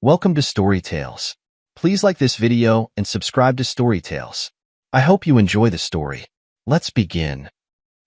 Welcome to Story Tales. Please like this video and subscribe to Story Tales. I hope you enjoy the story. Let's begin.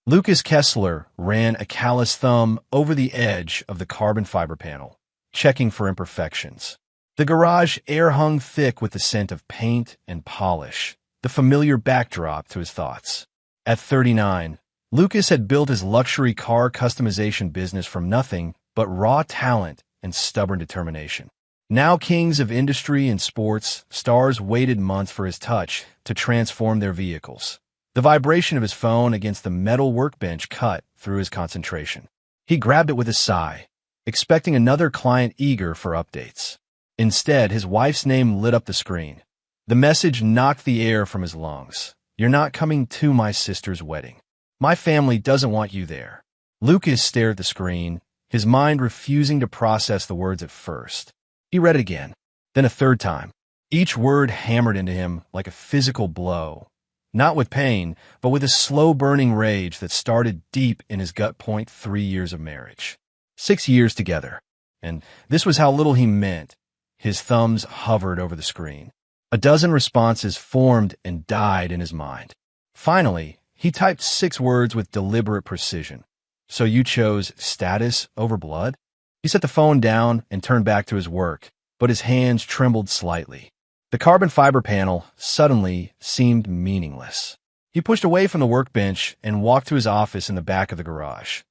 Lucas Kessler ran a callous thumb over the edge of the carbon fiber panel, checking for imperfections. The garage air hung thick with the scent of paint and polish, the familiar backdrop to his thoughts. At 39, Lucas had built his luxury car customization business from nothing but raw talent and stubborn determination. Now kings of industry and sports, stars waited months for his touch to transform their vehicles. The vibration of his phone against the metal workbench cut through his concentration. He grabbed it with a sigh, expecting another client eager for updates. Instead, his wife's name lit up the screen. The message knocked the air from his lungs. "You're not coming to my sister's wedding. My family doesn't want you there." Lucas stared at the screen, his mind refusing to process the words at first. He read it again, then a third time. Each word hammered into him like a physical blow. Not with pain, but with a slow-burning rage that started deep in his gut. 3 years of marriage. 6 years together. And this was how little he meant. His thumbs hovered over the screen. A dozen responses formed and died in his mind. Finally, he typed 6 words with deliberate precision. "So you chose status over blood?" He set the phone down and turned back to his work, but his hands trembled slightly. The carbon fiber panel suddenly seemed meaningless. He pushed away from the workbench and walked to his office in the back of the garage.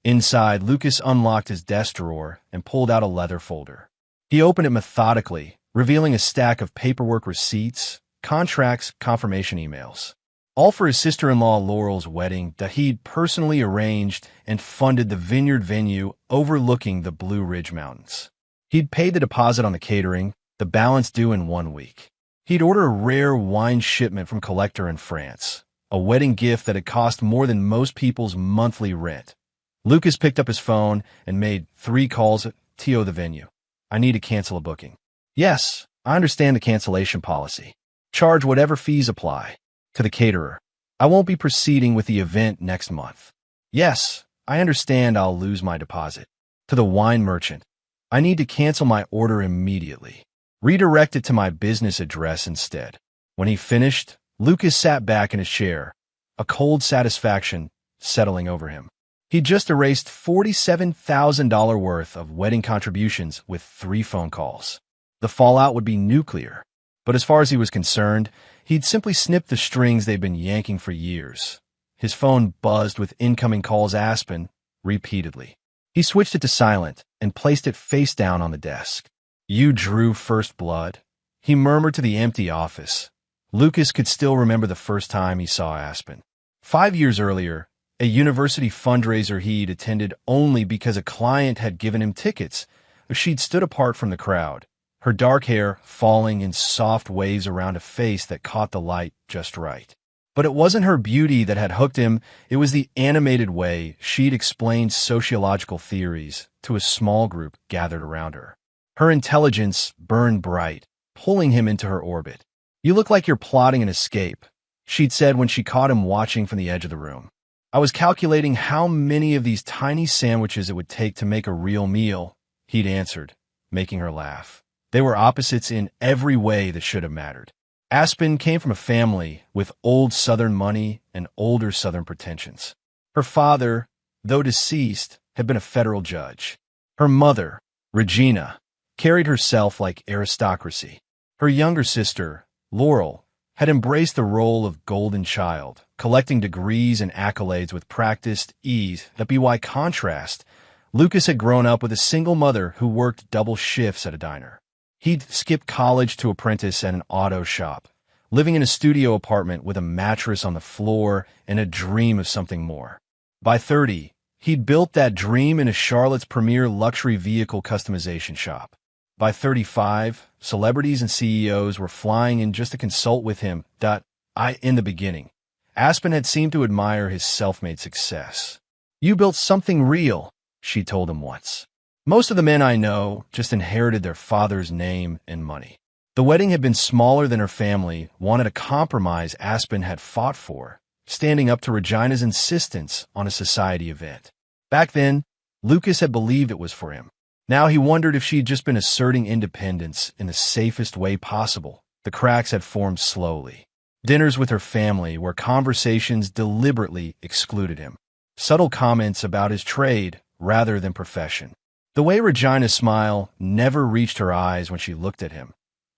Inside, Lucas unlocked his desk drawer and pulled out a leather folder. He opened it methodically, revealing a stack of paperwork, receipts, contracts, confirmation emails. All for his sister-in-law Laurel's wedding that he'd personally arranged and funded the vineyard venue overlooking the Blue Ridge Mountains. He'd paid the deposit on the catering, the balance due in 1 week. He'd ordered a rare wine shipment from collector in France, a wedding gift that had cost more than most people's monthly rent. Lucas picked up his phone and made 3 calls to the venue. "I need to cancel a booking." "Yes, I understand the cancellation policy. Charge whatever fees apply." To the caterer, "I won't be proceeding with the event next month." "Yes, I understand I'll lose my deposit." To the wine merchant, "I need to cancel my order immediately. Redirect it to my business address instead." When he finished, Lucas sat back in his chair, a cold satisfaction settling over him. He'd just erased $47,000 worth of wedding contributions with 3 phone calls. The fallout would be nuclear. But as far as he was concerned, he'd simply snipped the strings they'd been yanking for years. His phone buzzed with incoming calls. Aspen, repeatedly. He switched it to silent and placed it face down on the desk. "You drew first blood?" he murmured to the empty office. Lucas could still remember the first time he saw Aspen. 5 years earlier, a university fundraiser he'd attended only because a client had given him tickets. She'd stood apart from the crowd, her dark hair falling in soft waves around a face that caught the light just right. But it wasn't her beauty that had hooked him, it was the animated way she'd explained sociological theories to a small group gathered around her. Her intelligence burned bright, pulling him into her orbit. "You look like you're plotting an escape," she'd said when she caught him watching from the edge of the room. "I was calculating how many of these tiny sandwiches it would take to make a real meal," he'd answered, making her laugh. They were opposites in every way that should have mattered. Aspen came from a family with old Southern money and older Southern pretensions. Her father, though deceased, had been a federal judge. Her mother, Regina, carried herself like aristocracy. Her younger sister, Laurel, had embraced the role of golden child, collecting degrees and accolades with practiced ease. That by contrast, Lucas had grown up with a single mother who worked double shifts at a diner. He'd skipped college to apprentice at an auto shop, living in a studio apartment with a mattress on the floor and a dream of something more. By 30, he'd built that dream in a Charlotte's premier luxury vehicle customization shop. By 35, celebrities and CEOs were flying in just to consult with him. In the beginning, Aspen had seemed to admire his self-made success. "You built something real," she told him once. "Most of the men I know just inherited their father's name and money." The wedding had been smaller than her family wanted, a compromise Aspen had fought for, standing up to Regina's insistence on a society event. Back then, Lucas had believed it was for him. Now he wondered if she had just been asserting independence in the safest way possible. The cracks had formed slowly. Dinners with her family, where conversations deliberately excluded him. Subtle comments about his trade rather than profession. The way Regina's smile never reached her eyes when she looked at him.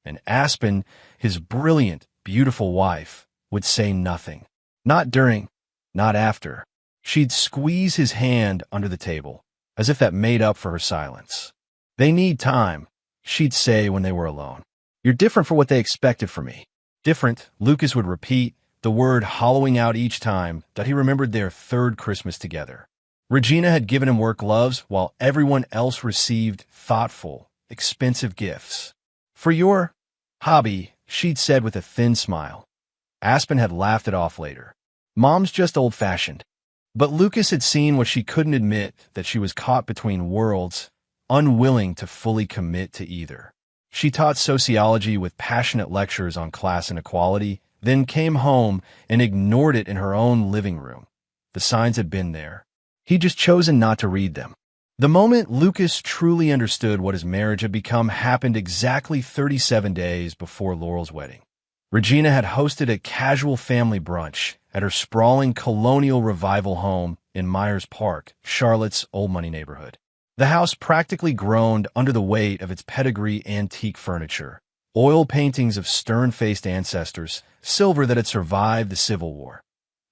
And Aspen, his brilliant, beautiful wife, would say nothing. Not during, not after. She'd squeeze his hand under the table, as if that made up for her silence. "They need time," she'd say when they were alone. "You're different for what they expected from me." Different, Lucas would repeat, the word hollowing out each time that he remembered their third Christmas together. Regina had given him work gloves while everyone else received thoughtful, expensive gifts. "For your hobby," she'd said with a thin smile. Aspen had laughed it off later. "Mom's just old-fashioned." But Lucas had seen what she couldn't admit, that she was caught between worlds, unwilling to fully commit to either. She taught sociology with passionate lectures on class inequality, then came home and ignored it in her own living room. The signs had been there. He'd just chosen not to read them. The moment Lucas truly understood what his marriage had become happened exactly 37 days before Laurel's wedding. Regina had hosted a casual family brunch at her sprawling colonial revival home in Myers Park, Charlotte's old money neighborhood. The house practically groaned under the weight of its pedigree antique furniture, oil paintings of stern-faced ancestors, silver that had survived the Civil War.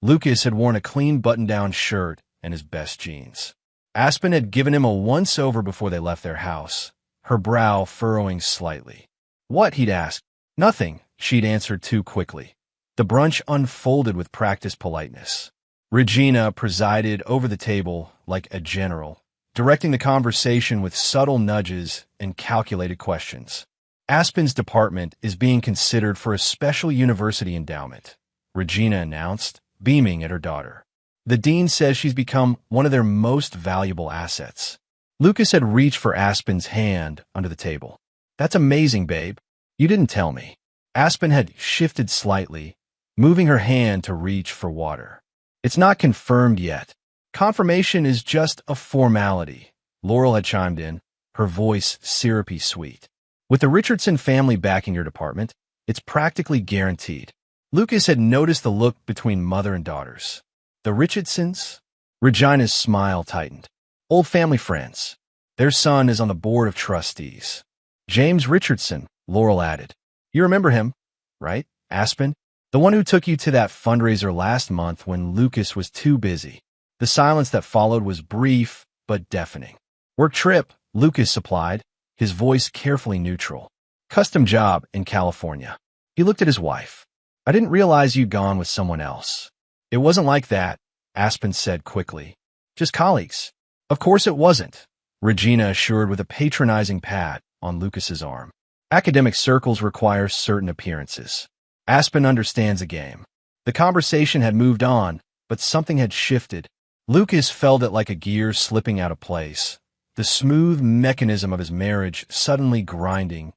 Lucas had worn a clean button-down shirt and his best jeans. Aspen had given him a once-over before they left their house, her brow furrowing slightly. "What?" he'd asked. "Nothing," she'd answered too quickly. The brunch unfolded with practiced politeness. Regina presided over the table like a general, directing the conversation with subtle nudges and calculated questions. "Aspen's department is being considered for a special university endowment," Regina announced, beaming at her daughter. "The dean says she's become one of their most valuable assets." Lucas had reached for Aspen's hand under the table. "That's amazing, babe. You didn't tell me." Aspen had shifted slightly, moving her hand to reach for water. "It's not confirmed yet. Confirmation is just a formality," Laurel had chimed in, her voice syrupy sweet. "With the Richardson family backing your department, it's practically guaranteed." Lucas had noticed the look between mother and daughters. "The Richardsons?" Regina's smile tightened. "Old family friends. Their son is on the board of trustees." "James Richardson," Laurel added. "You remember him, right, Aspen? The one who took you to that fundraiser last month when Lucas was too busy." The silence that followed was brief but deafening. "Work trip," Lucas supplied, his voice carefully neutral. "Custom job in California." He looked at his wife. "I didn't realize you'd gone with someone else." "It wasn't like that," Aspen said quickly. "Just colleagues." "Of course it wasn't," Regina assured with a patronizing pat on Lucas's arm. "Academic circles require certain appearances. Aspen understands the game." The conversation had moved on, but something had shifted. Lucas felt it like a gear slipping out of place, the smooth mechanism of his marriage suddenly grinding.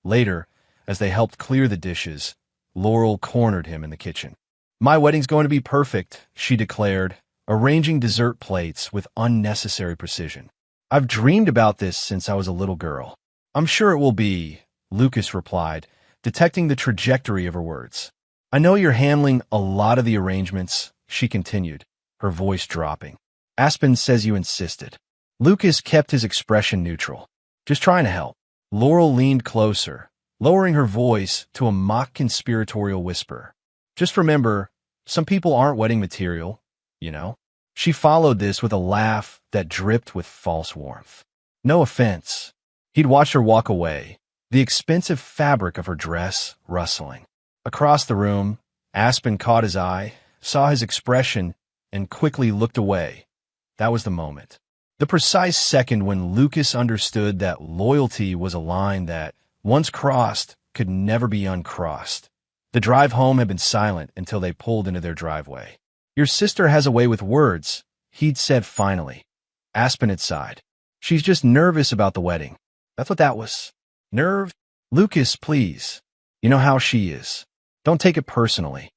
Later, as they helped clear the dishes, Laurel cornered him in the kitchen. "My wedding's going to be perfect," she declared, arranging dessert plates with unnecessary precision. "I've dreamed about this since I was a little girl." "I'm sure it will be," Lucas replied, detecting the trajectory of her words. "I know you're handling a lot of the arrangements," she continued, her voice dropping. "Aspen says you insisted." Lucas kept his expression neutral. "Just trying to help." Laurel leaned closer, lowering her voice to a mock conspiratorial whisper. "Just remember, some people aren't wedding material, you know?" She followed this with a laugh that dripped with false warmth. "No offense." He'd watched her walk away, the expensive fabric of her dress rustling. Across the room, Aspen caught his eye, saw his expression, and quickly looked away. That was the moment. The precise second when Lucas understood that loyalty was a line that, once crossed, could never be uncrossed. The drive home had been silent until they pulled into their driveway. "Your sister has a way with words," he'd said finally. Aspen had sighed. "She's just nervous about the wedding." "That's what that was." "Nerve?" "Lucas, please. You know how she is. Don't take it personally."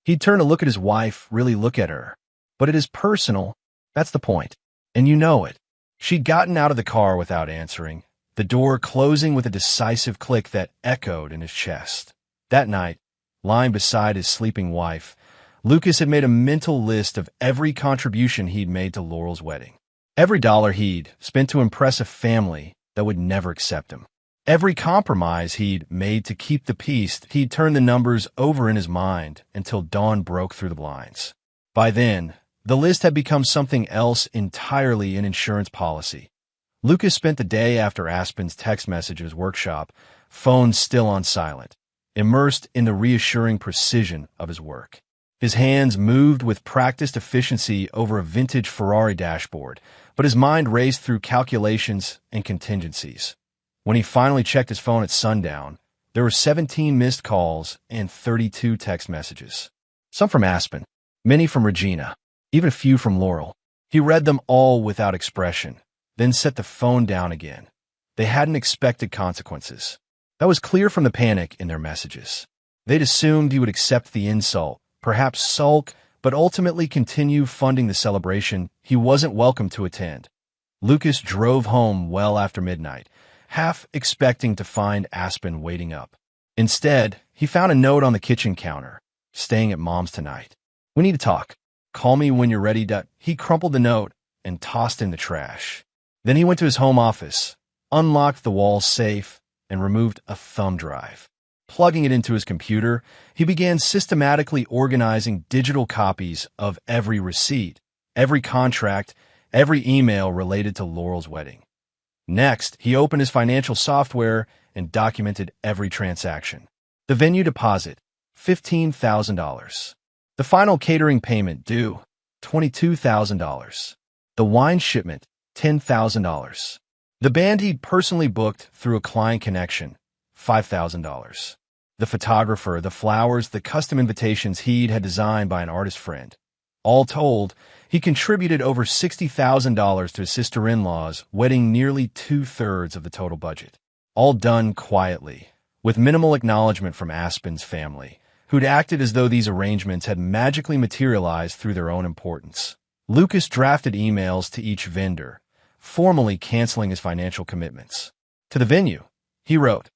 He'd turn to look at his wife, really look at her. "But it is personal. That's the point. And you know it." She'd gotten out of the car without answering, the door closing with a decisive click that echoed in his chest. That night, lying beside his sleeping wife, Lucas had made a mental list of every contribution he'd made to Laurel's wedding. Every dollar he'd spent to impress a family that would never accept him. Every compromise he'd made to keep the peace. He'd turned the numbers over in his mind until dawn broke through the blinds. By then, the list had become something else entirely, an insurance policy. Lucas spent the day after Aspen's text message at his workshop, phone still on silent, immersed in the reassuring precision of his work. His hands moved with practiced efficiency over a vintage Ferrari dashboard, but his mind raced through calculations and contingencies. When he finally checked his phone at sundown, there were 17 missed calls and 32 text messages. Some from Aspen, many from Regina, even a few from Laurel. He read them all without expression, then set the phone down again. They hadn't expected consequences. That was clear from the panic in their messages. They'd assumed he would accept the insult, perhaps sulk, but ultimately continue funding the celebration he wasn't welcome to attend. Lucas drove home well after midnight, half expecting to find Aspen waiting up. Instead, he found a note on the kitchen counter, "Staying at Mom's tonight. We need to talk. Call me when you're ready." He crumpled the note and tossed in the trash. Then he went to his home office, unlocked the wall safe, and removed a thumb drive. Plugging it into his computer, he began systematically organizing digital copies of every receipt, every contract, every email related to Laurel's wedding. Next, he opened his financial software and documented every transaction. The venue deposit, $15,000. The final catering payment due, $22,000. The wine shipment, $10,000. The band he'd personally booked through a client connection, $5,000. The photographer, the flowers, the custom invitations he'd had designed by an artist friend. All told, he contributed over $60,000 to his sister-in-law's wedding, nearly 2/3 of the total budget. All done quietly, with minimal acknowledgement from Aspen's family, who'd acted as though these arrangements had magically materialized through their own importance. Lucas drafted emails to each vendor, formally canceling his financial commitments. To the venue, he wrote,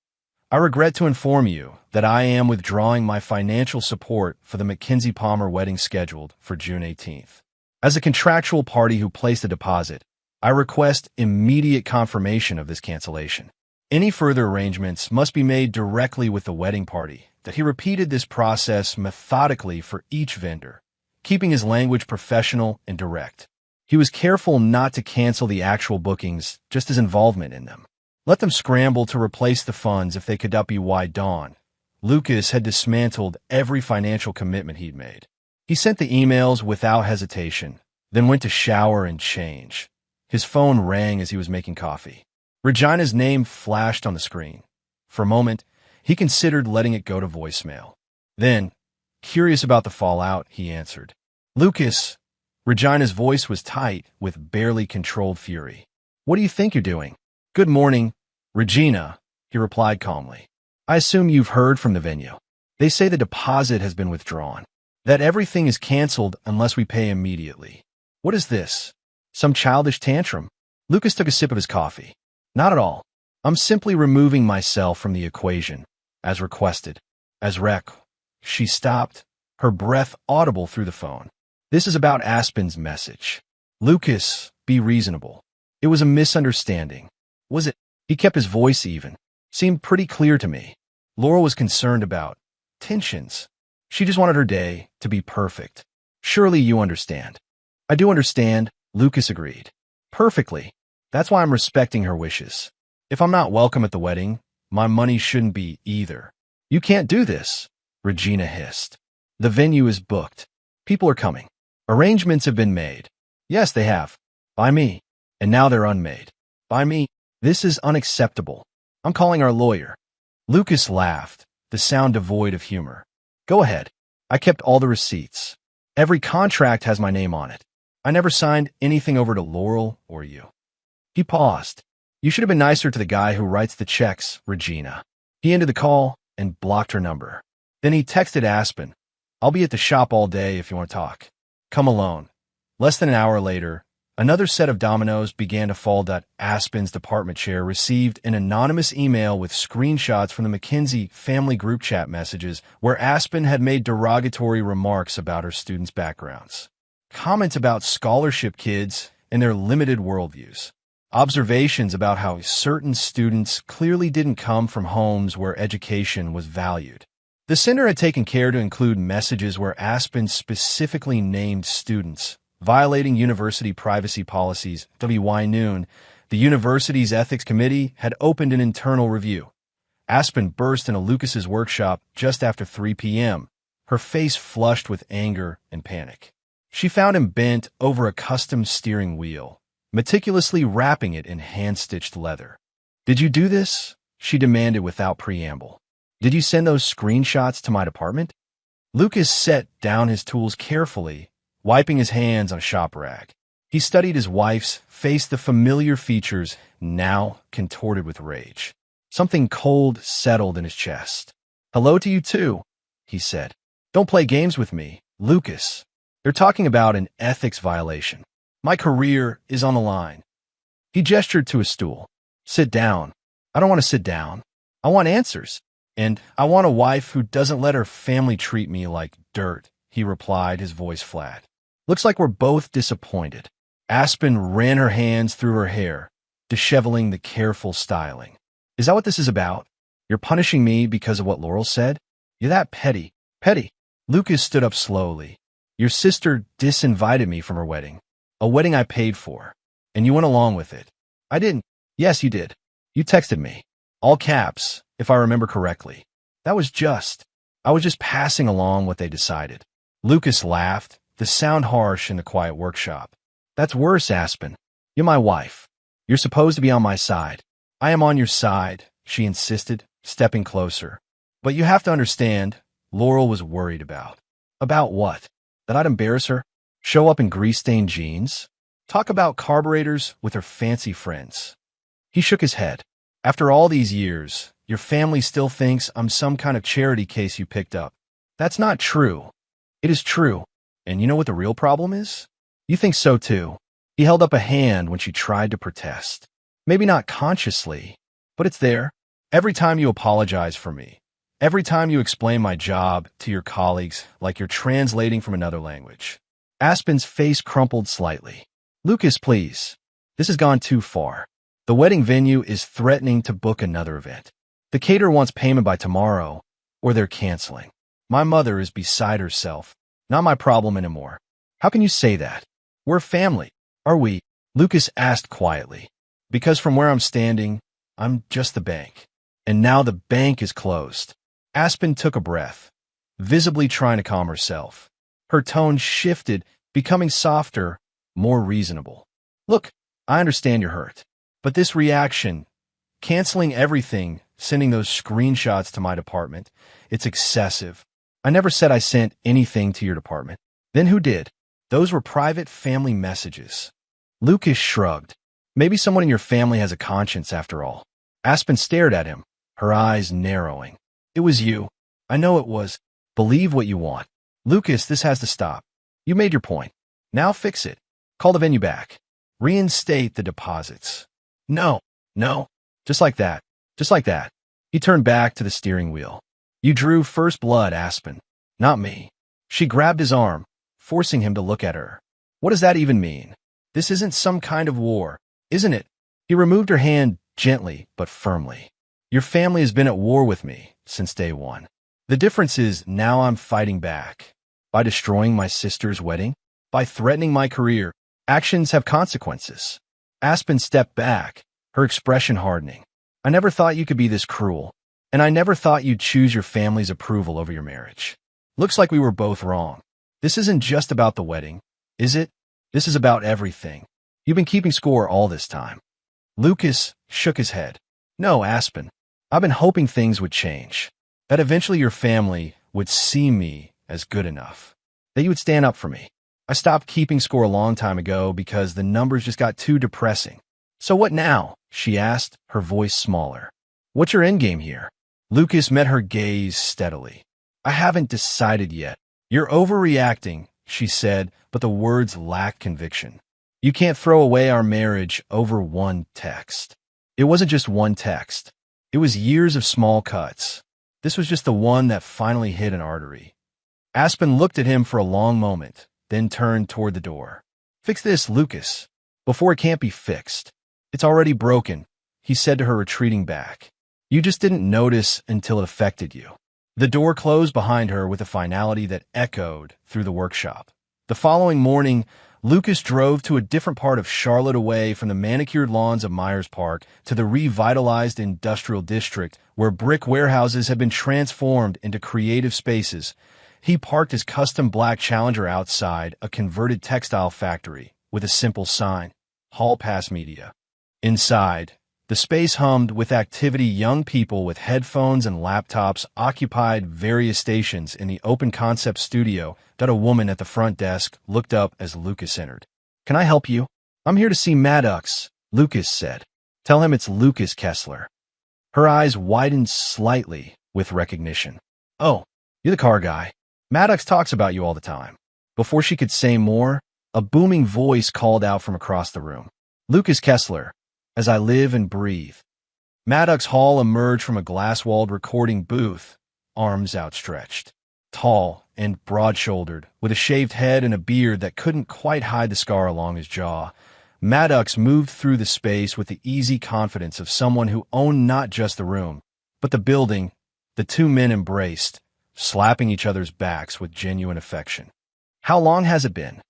"I regret to inform you that I am withdrawing my financial support for the Mackenzie Palmer wedding scheduled for June 18th. As a contractual party who placed a deposit, I request immediate confirmation of this cancellation. Any further arrangements must be made directly with the wedding party." That he repeated this process methodically for each vendor, keeping his language professional and direct. He was careful not to cancel the actual bookings, just his involvement in them. Let them scramble to replace the funds if they could not be wide dawn. Lucas had dismantled every financial commitment he'd made. He sent the emails without hesitation, then went to shower and change. His phone rang as he was making coffee. Regina's name flashed on the screen. For a moment, he considered letting it go to voicemail. Then, curious about the fallout, he answered. "Lucas." Regina's voice was tight with barely controlled fury. "What do you think you're doing?" "Good morning, Regina," he replied calmly. "I assume you've heard from the venue. They say the deposit has been withdrawn, that everything is canceled unless we pay immediately. What is this? Some childish tantrum?" Lucas took a sip of his coffee. "Not at all. I'm simply removing myself from the equation, as requested. As rec." She stopped, her breath audible through the phone. "This is about Aspen's message. Lucas, be reasonable. It was a misunderstanding." "Was it?" He kept his voice even. "Seemed pretty clear to me. Laurel was concerned about tensions. She just wanted her day to be perfect. Surely you understand." "I do understand," Lucas agreed. "Perfectly. That's why I'm respecting her wishes. If I'm not welcome at the wedding, my money shouldn't be either." "You can't do this," Regina hissed. "The venue is booked. People are coming. Arrangements have been made." "Yes, they have. By me. And now they're unmade. By me. This is unacceptable. I'm calling our lawyer." Lucas laughed, the sound devoid of humor. "Go ahead. I kept all the receipts. Every contract has my name on it. I never signed anything over to Laurel or you." He paused. "You should have been nicer to the guy who writes the checks, Regina." He ended the call and blocked her number. Then he texted Aspen, "I'll be at the shop all day if you want to talk. Come alone." Less than an hour later, Another set of dominoes began to fall. Aspen's department chair received an anonymous email with screenshots from the McKinsey family group chat messages where Aspen had made derogatory remarks about her students' backgrounds. Comments about scholarship kids and their limited worldviews. Observations about how certain students clearly didn't come from homes where education was valued. The center had taken care to include messages where Aspen specifically named students violating university privacy policies. WY noon, the university's ethics committee had opened an internal review. Aspen burst into Lucas's workshop just after 3 p.m., her face flushed with anger and panic. She found him bent over a custom steering wheel, meticulously wrapping it in hand-stitched leather. "Did you do this?" she demanded without preamble. "Did you send those screenshots to my department?" Lucas set down his tools carefully, wiping his hands on a shop rag. He studied his wife's face, the familiar features now contorted with rage. Something cold settled in his chest. "Hello to you too," he said. "Don't play games with me, Lucas. They're talking about an ethics violation. My career is on the line." He gestured to a stool. "Sit down." "I don't want to sit down. I want answers. And I want a wife who doesn't let her family treat me like dirt," he replied, his voice flat. "Looks like we're both disappointed." Aspen ran her hands through her hair, disheveling the careful styling. "Is that what this is about? You're punishing me because of what Laurel said? You're that petty." "Petty?" Lucas stood up slowly. "Your sister disinvited me from her wedding. A wedding I paid for. And you went along with it." "I didn't." "Yes, you did. You texted me. All caps, if I remember correctly. I was just passing along what they decided." Lucas laughed, the sound harsh in the quiet workshop. "That's worse, Aspen. You're my wife. You're supposed to be on my side." "I am on your side," she insisted, stepping closer. "But you have to understand," Laurel was worried about. "About what? That I'd embarrass her? Show up in grease-stained jeans? Talk about carburetors with her fancy friends?" He shook his head. "After all these years, your family still thinks I'm some kind of charity case you picked up. That's not true." "It is true. And you know what the real problem is? You think so too." He held up a hand when she tried to protest. "Maybe not consciously, but it's there. Every time you apologize for me, every time you explain my job to your colleagues like you're translating from another language." Aspen's face crumpled slightly. "Lucas, please. This has gone too far. The wedding venue is threatening to book another event. The caterer wants payment by tomorrow, or they're canceling. My mother is beside herself. Not my problem anymore." "How can you say that? We're a family, are we?" Lucas asked quietly. "Because from where I'm standing, I'm just the bank. And now the bank is closed." Aspen took a breath, visibly trying to calm herself. Her tone shifted, becoming softer, more reasonable. "Look, I understand you're hurt. But this reaction, canceling everything, sending those screenshots to my department, it's excessive. I never said I sent anything to your department." "Then who did?" "Those were private family messages." Lucas shrugged. "Maybe someone in your family has a conscience after all." Aspen stared at him, her eyes narrowing. "It was you. I know it was. Believe what you want. Lucas, this has to stop. You made your point. Now fix it. Call the venue back. Reinstate the deposits." No. Just like that. Just like that." He turned back to the steering wheel. "You drew first blood, Aspen. Not me." She grabbed his arm, forcing him to look at her. "What does that even mean? This isn't some kind of war, isn't it?" He removed her hand gently but firmly. "Your family has been at war with me since day one. The difference is now I'm fighting back. By destroying my sister's wedding, by threatening my career, actions have consequences." Aspen stepped back, her expression hardening. "I never thought you could be this cruel, and I never thought you'd choose your family's approval over your marriage. Looks like we were both wrong. This isn't just about the wedding, is it? This is about everything. You've been keeping score all this time." Lucas shook his head. "No, Aspen. I've been hoping things would change. That eventually your family would see me as good enough. That you would stand up for me. I stopped keeping score a long time ago because the numbers just got too depressing." "So what now?" she asked, her voice smaller. "What's your endgame here?" Lucas met her gaze steadily. "I haven't decided yet." "You're overreacting," she said, but the words lacked conviction. You can't throw away our marriage over one text. It wasn't just one text. It was years of small cuts. This was just the one that finally hit an artery. Aspen looked at him for a long moment, then turned toward the door. Fix this, Lucas, before it can't be fixed. It's already broken, he said to her, retreating back. You just didn't notice until it affected you. The door closed behind her with a finality that echoed through the workshop. The following morning, Lucas drove to a different part of Charlotte, away from the manicured lawns of Myers Park to the revitalized industrial district where brick warehouses had been transformed into creative spaces. He parked his custom black Challenger outside a converted textile factory with a simple sign, Hall Pass Media. Inside, the space hummed with activity. Young people with headphones and laptops occupied various stations in the open concept studio. A woman at the front desk looked up as Lucas entered. Can I help you? I'm here to see Maddox, Lucas said. Tell him it's Lucas Kessler. Her eyes widened slightly with recognition. Oh, you're the car guy. Maddox talks about you all the time. Before she could say more, a booming voice called out from across the room. Lucas Kessler, as I live and breathe. Maddox Hall emerged from a glass-walled recording booth, arms outstretched. Tall and broad-shouldered, with a shaved head and a beard that couldn't quite hide the scar along his jaw, Maddox moved through the space with the easy confidence of someone who owned not just the room, but the building. The two men embraced, slapping each other's backs with genuine affection. How long has it been?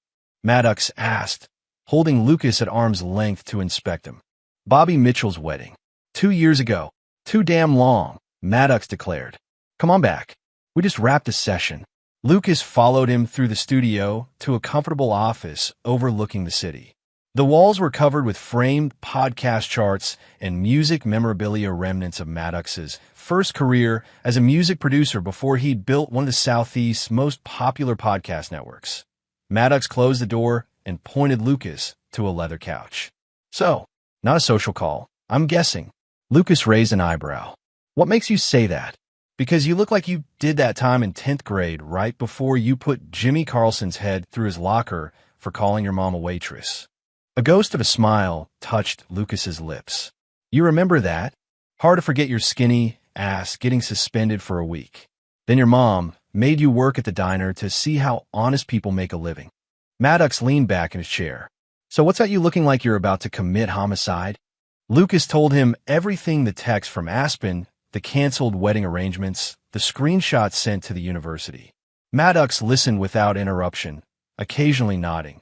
Maddox asked, holding Lucas at arm's length to inspect him. Bobby Mitchell's wedding. 2 years ago. Too damn long, Maddox declared. Come on back. We just wrapped a session. Lucas followed him through the studio to a comfortable office overlooking the city. The walls were covered with framed podcast charts and music memorabilia, remnants of Maddox's first career as a music producer before he'd built one of the Southeast's most popular podcast networks. Maddox closed the door and pointed Lucas to a leather couch. So, not a social call, I'm guessing. Lucas raised an eyebrow. What makes you say that? Because you look like you did that time in 10th grade right before you put Jimmy Carlson's head through his locker for calling your mom a waitress. A ghost of a smile touched Lucas's lips. You remember that? Hard to forget your skinny ass getting suspended for a week. Then your mom made you work at the diner to see how honest people make a living. Maddox leaned back in his chair. So what's got you looking like you're about to commit homicide? Lucas told him everything: the text from Aspen, the canceled wedding arrangements, the screenshots sent to the university. Maddox listened without interruption, occasionally nodding.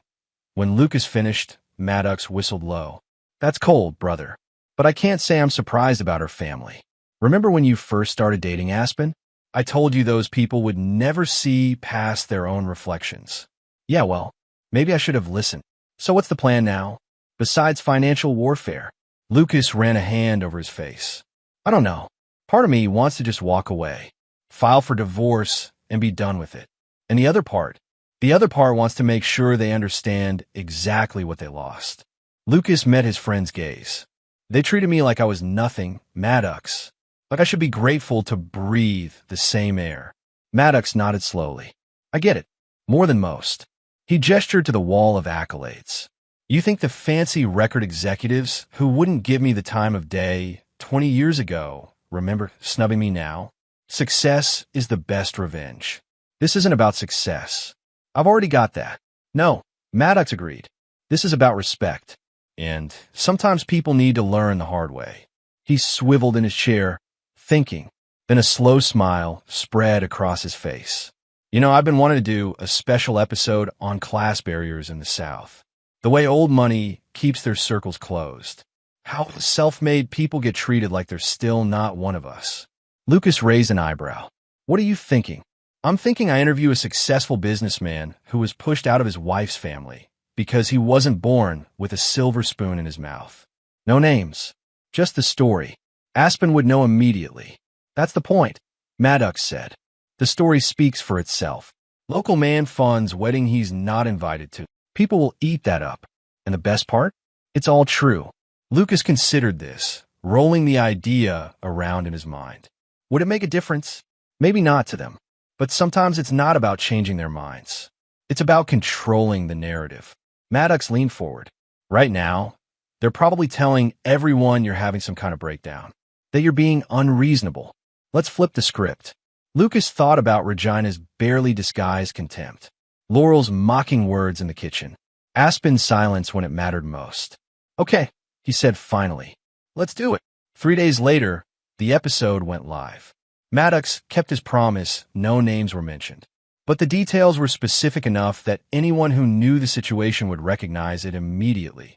When Lucas finished, Maddox whistled low. That's cold, brother. But I can't say I'm surprised about her family. Remember when you first started dating Aspen? I told you those people would never see past their own reflections. Yeah, well, maybe I should have listened. So what's the plan now? Besides financial warfare? Lucas ran a hand over his face. I don't know. Part of me wants to just walk away, file for divorce, and be done with it. And the other part wants to make sure they understand exactly what they lost. Lucas met his friend's gaze. They treated me like I was nothing, Maddox. Like I should be grateful to breathe the same air. Maddox nodded slowly. I get it. More than most. He gestured to the wall of accolades. You think the fancy record executives who wouldn't give me the time of day 20 years ago remember snubbing me now? Success is the best revenge. This isn't about success. I've already got that. No, Maddox agreed. This is about respect. And sometimes people need to learn the hard way. He swiveled in his chair, thinking. Then a slow smile spread across his face. You know, I've been wanting to do a special episode on class barriers in the South. The way old money keeps their circles closed. How self-made people get treated like they're still not one of us. Lucas raised an eyebrow. What are you thinking? I'm thinking I interview a successful businessman who was pushed out of his wife's family because he wasn't born with a silver spoon in his mouth. No names, just the story. Aspen would know immediately. That's the point, Maddox said. The story speaks for itself. Local man funds wedding he's not invited to. People will eat that up. And the best part? It's all true. Lucas considered this, rolling the idea around in his mind. Would it make a difference? Maybe not to them. But sometimes it's not about changing their minds. It's about controlling the narrative. Maddox leaned forward. Right now, they're probably telling everyone you're having some kind of breakdown, that you're being unreasonable. Let's flip the script. Lucas thought about Regina's barely disguised contempt, Laurel's mocking words in the kitchen, Aspen's silence when it mattered most. Okay, he said finally. Let's do it. 3 days later, the episode went live. Maddox kept his promise, no names were mentioned. But the details were specific enough that anyone who knew the situation would recognize it immediately.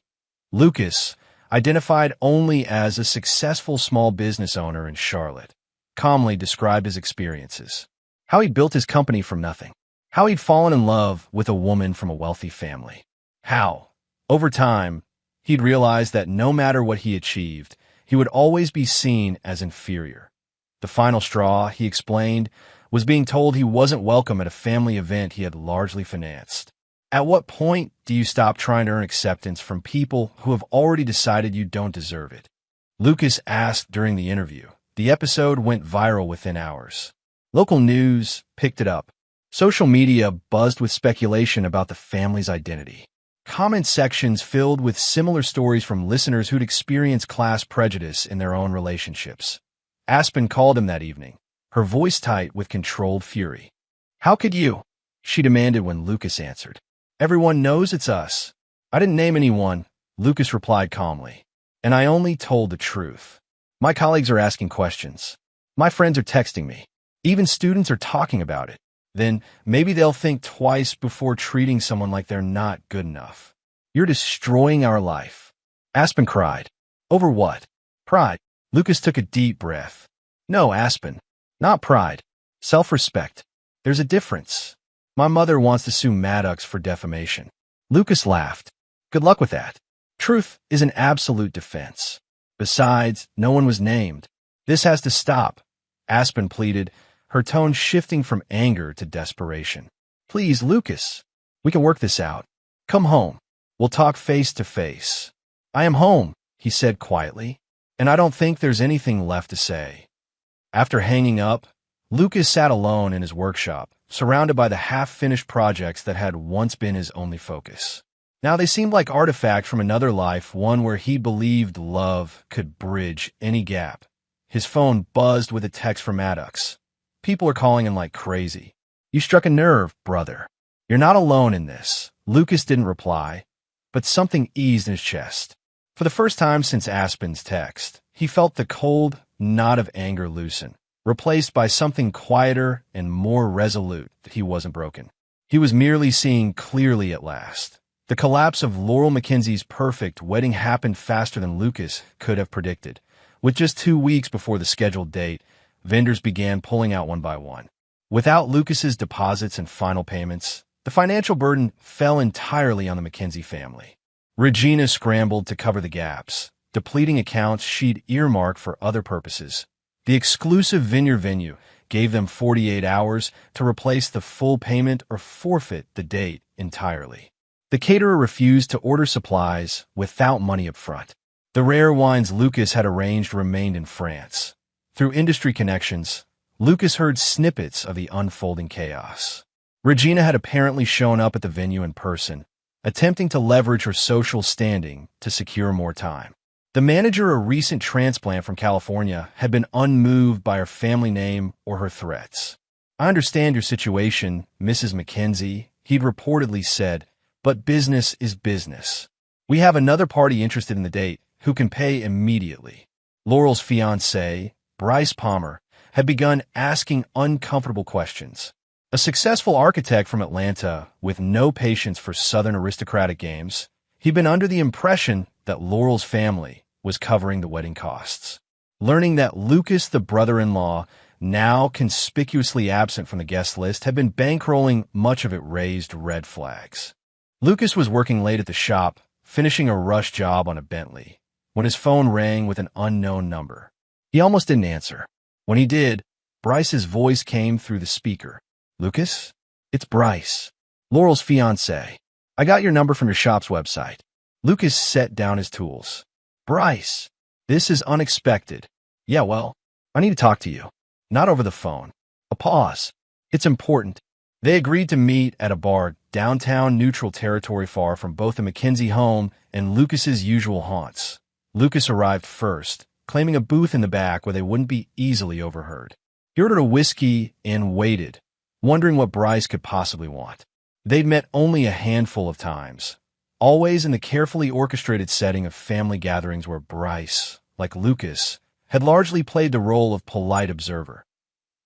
Lucas, identified only as a successful small business owner in Charlotte, calmly described his experiences. How he'd built his company from nothing. How he'd fallen in love with a woman from a wealthy family. How, over time, he'd realized that no matter what he achieved, he would always be seen as inferior. The final straw, he explained, was being told he wasn't welcome at a family event he had largely financed. At what point do you stop trying to earn acceptance from people who have already decided you don't deserve it? Lucas asked during the interview. The episode went viral within hours. Local news picked it up. Social media buzzed with speculation about the family's identity. Comment sections filled with similar stories from listeners who'd experienced class prejudice in their own relationships. Aspen called him that evening, her voice tight with controlled fury. How could you? She demanded when Lucas answered. Everyone knows it's us. I didn't name anyone, Lucas replied calmly. And I only told the truth. My colleagues are asking questions. My friends are texting me. Even students are talking about it. Then maybe they'll think twice before treating someone like they're not good enough. You're destroying our life. Aspen cried. Over what? Pride. Lucas took a deep breath. No, Aspen. Not pride. Self-respect. There's a difference. My mother wants to sue Maddox for defamation. Lucas laughed. Good luck with that. Truth is an absolute defense. Besides, no one was named. This has to stop, Aspen pleaded, her tone shifting from anger to desperation. Please, Lucas. We can work this out. Come home. We'll talk face to face. I am home, he said quietly, and I don't think there's anything left to say. After hanging up, Lucas sat alone in his workshop, surrounded by the half-finished projects that had once been his only focus. Now they seemed like artifacts from another life, one where he believed love could bridge any gap. His phone buzzed with a text from Maddox. People are calling him like crazy. You struck a nerve, brother. You're not alone in this. Lucas didn't reply, but something eased in his chest. For the first time since Aspen's text, he felt the cold knot of anger loosen, replaced by something quieter and more resolute that he wasn't broken. He was merely seeing clearly at last. The collapse of Laurel McKenzie's perfect wedding happened faster than Lucas could have predicted. With just 2 weeks before the scheduled date, vendors began pulling out one by one. Without Lucas's deposits and final payments, the financial burden fell entirely on the McKenzie family. Regina scrambled to cover the gaps, depleting accounts she'd earmarked for other purposes. The exclusive vineyard venue gave them 48 hours to replace the full payment or forfeit the date entirely. The caterer refused to order supplies without money up front. The rare wines Lucas had arranged remained in France. Through industry connections, Lucas heard snippets of the unfolding chaos. Regina had apparently shown up at the venue in person, attempting to leverage her social standing to secure more time. The manager, a recent transplant from California, had been unmoved by her family name or her threats. I understand your situation, Mrs. McKenzie, he'd reportedly said, but business is business. We have another party interested in the date who can pay immediately. Laurel's fiancé, Bryce Palmer, had begun asking uncomfortable questions. A successful architect from Atlanta with no patience for Southern aristocratic games, he'd been under the impression that Laurel's family was covering the wedding costs. Learning that Lucas, the brother-in-law, now conspicuously absent from the guest list, had been bankrolling much of it raised red flags. Lucas was working late at the shop, finishing a rush job on a Bentley, when his phone rang with an unknown number. He almost didn't answer. When he did, Bryce's voice came through the speaker. Lucas? It's Bryce, Laurel's fiancé. I got your number from your shop's website. Lucas set down his tools. Bryce, this is unexpected. Yeah, well, I need to talk to you. Not over the phone. A pause. It's important. They agreed to meet at a bar downtown, neutral territory far from both the Mackenzie home and Lucas's usual haunts. Lucas arrived first, claiming a booth in the back where they wouldn't be easily overheard. He ordered a whiskey and waited, wondering what Bryce could possibly want. They'd met only a handful of times, always in the carefully orchestrated setting of family gatherings where Bryce, like Lucas, had largely played the role of polite observer.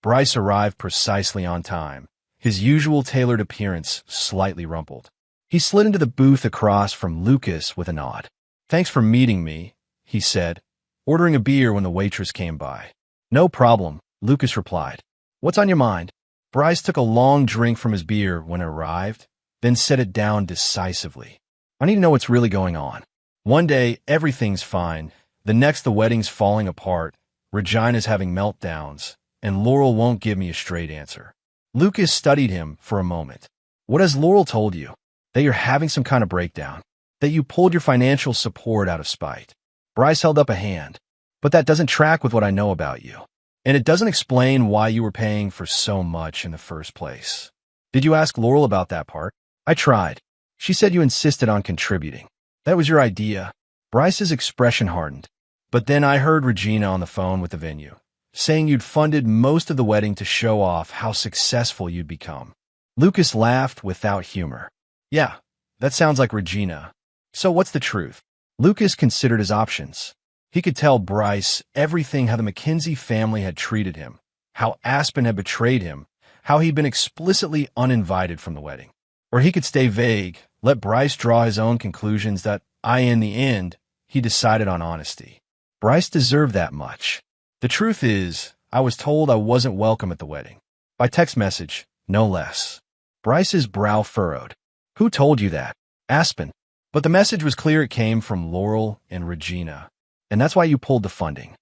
Bryce arrived precisely on time, his usual tailored appearance slightly rumpled. He slid into the booth across from Lucas with a nod. "Thanks for meeting me," he said, ordering a beer when the waitress came by. "No problem," Lucas replied. "What's on your mind?" Bryce took a long drink from his beer when it arrived, then set it down decisively. "I need to know what's really going on. One day, everything's fine. The next, the wedding's falling apart, Regina's having meltdowns, and Laurel won't give me a straight answer." Lucas studied him for a moment. "What has Laurel told you? That you're having some kind of breakdown? That you pulled your financial support out of spite?" Bryce held up a hand. "But that doesn't track with what I know about you. And it doesn't explain why you were paying for so much in the first place." "Did you ask Laurel about that part?" "I tried. She said you insisted on contributing. That was your idea." Bryce's expression hardened. "But then I heard Regina on the phone with the venue, saying you'd funded most of the wedding to show off how successful you'd become." Lucas laughed without humor. "Yeah, that sounds like Regina. So what's the truth?" Lucas considered his options. He could tell Bryce everything, how the Mackenzie family had treated him, how Aspen had betrayed him, how he'd been explicitly uninvited from the wedding. Or he could stay vague, let Bryce draw his own conclusions that, in the end, he decided on honesty. Bryce deserved that much. "The truth is, I was told I wasn't welcome at the wedding. By text message, no less." Bryce's brow furrowed. "Who told you that?" "Aspen. But the message was clear, it came from Laurel and Regina. And that's why you pulled the funding."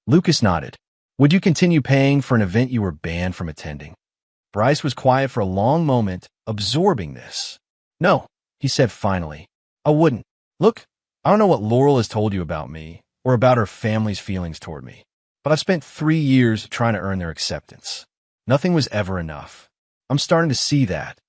Lucas nodded. "Would you continue paying for an event you were banned from attending?" Bryce was quiet for a long moment, absorbing this. "No," he said finally. "I wouldn't. Look, I don't know what Laurel has told you about me, or about her family's feelings toward me, but I've spent 3 years trying to earn their acceptance. Nothing was ever enough. I'm starting to see that."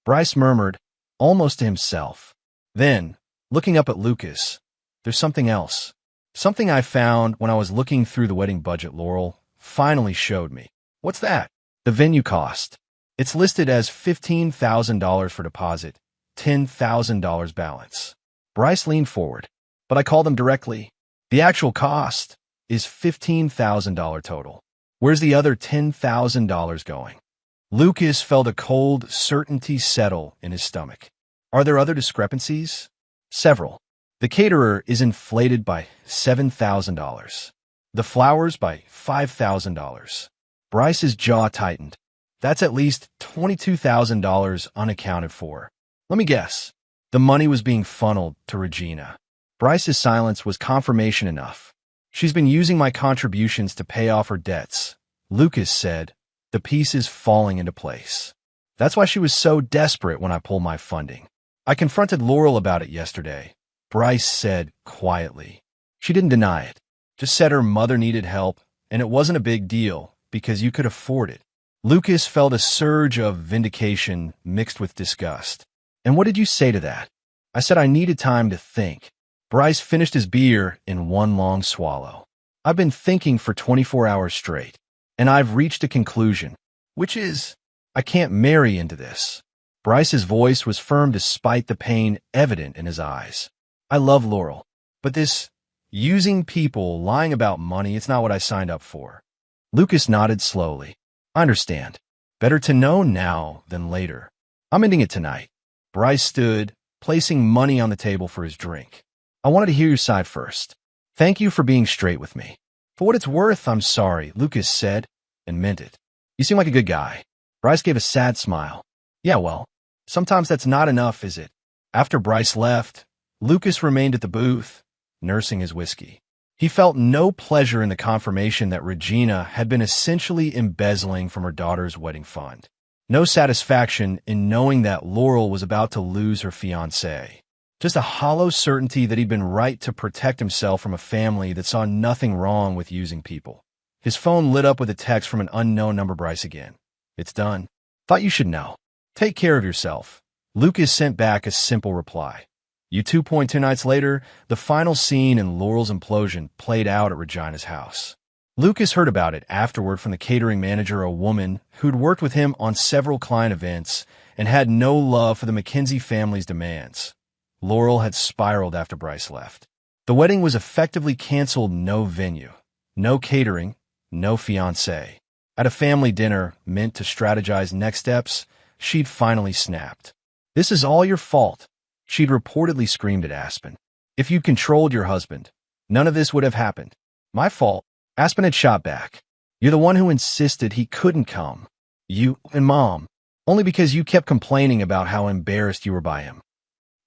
Bryce murmured, almost to himself. Then, looking up at Lucas, "There's something else. Something I found when I was looking through the wedding budget Laurel finally showed me." "What's that?" "The venue cost. It's listed as $15,000 for deposit, $10,000 balance." Bryce leaned forward. "But I called them directly. The actual cost is $15,000 total. Where's the other $10,000 going?" Lucas felt a cold certainty settle in his stomach. "Are there other discrepancies?" "Several. The caterer is inflated by $7,000. The flowers by $5,000. Bryce's jaw tightened. "That's at least $22,000 unaccounted for." "Let me guess. The money was being funneled to Regina." Bryce's silence was confirmation enough. "She's been using my contributions to pay off her debts," Lucas said, the pieces falling into place. "That's why she was so desperate when I pulled my funding. I confronted Laurel about it yesterday," Bryce said quietly. "She didn't deny it. Just said her mother needed help, and it wasn't a big deal because you could afford it." Lucas felt a surge of vindication mixed with disgust. "And what did you say to that?" "I said I needed time to think." Bryce finished his beer in one long swallow. "I've been thinking for 24 hours straight, and I've reached a conclusion, which is, I can't marry into this." Bryce's voice was firm despite the pain evident in his eyes. "I love Laurel, but this using people, lying about money, it's not what I signed up for." Lucas nodded slowly. "I understand. Better to know now than later. I'm ending it tonight." Bryce stood, placing money on the table for his drink. "I wanted to hear your side first. Thank you for being straight with me." "For what it's worth, I'm sorry," Lucas said, and meant it. "You seem like a good guy." Bryce gave a sad smile. "Yeah, well, sometimes that's not enough, is it?" After Bryce left, Lucas remained at the booth, nursing his whiskey. He felt no pleasure in the confirmation that Regina had been essentially embezzling from her daughter's wedding fund. No satisfaction in knowing that Laurel was about to lose her fiancé. Just a hollow certainty that he'd been right to protect himself from a family that saw nothing wrong with using people. His phone lit up with a text from an unknown number. "Bryce again. It's done. Thought you should know." Take care of yourself. Lucas sent back a simple reply. 2.2 nights later, the final scene in Laurel's implosion played out at Regina's house. Lucas heard about it afterward from the catering manager, a woman who'd worked with him on several client events and had no love for the McKenzie family's demands. Laurel had spiraled after Bryce left. The wedding was effectively canceled. No venue, no catering, no fiancé. At a family dinner meant to strategize next steps, she'd finally snapped. "This is all your fault," she'd reportedly screamed at Aspen. "If you'd controlled your husband, none of this would have happened. My fault." Aspen had shot back. "You're the one who insisted he couldn't come. You and Mom. Only because you kept complaining about how embarrassed you were by him."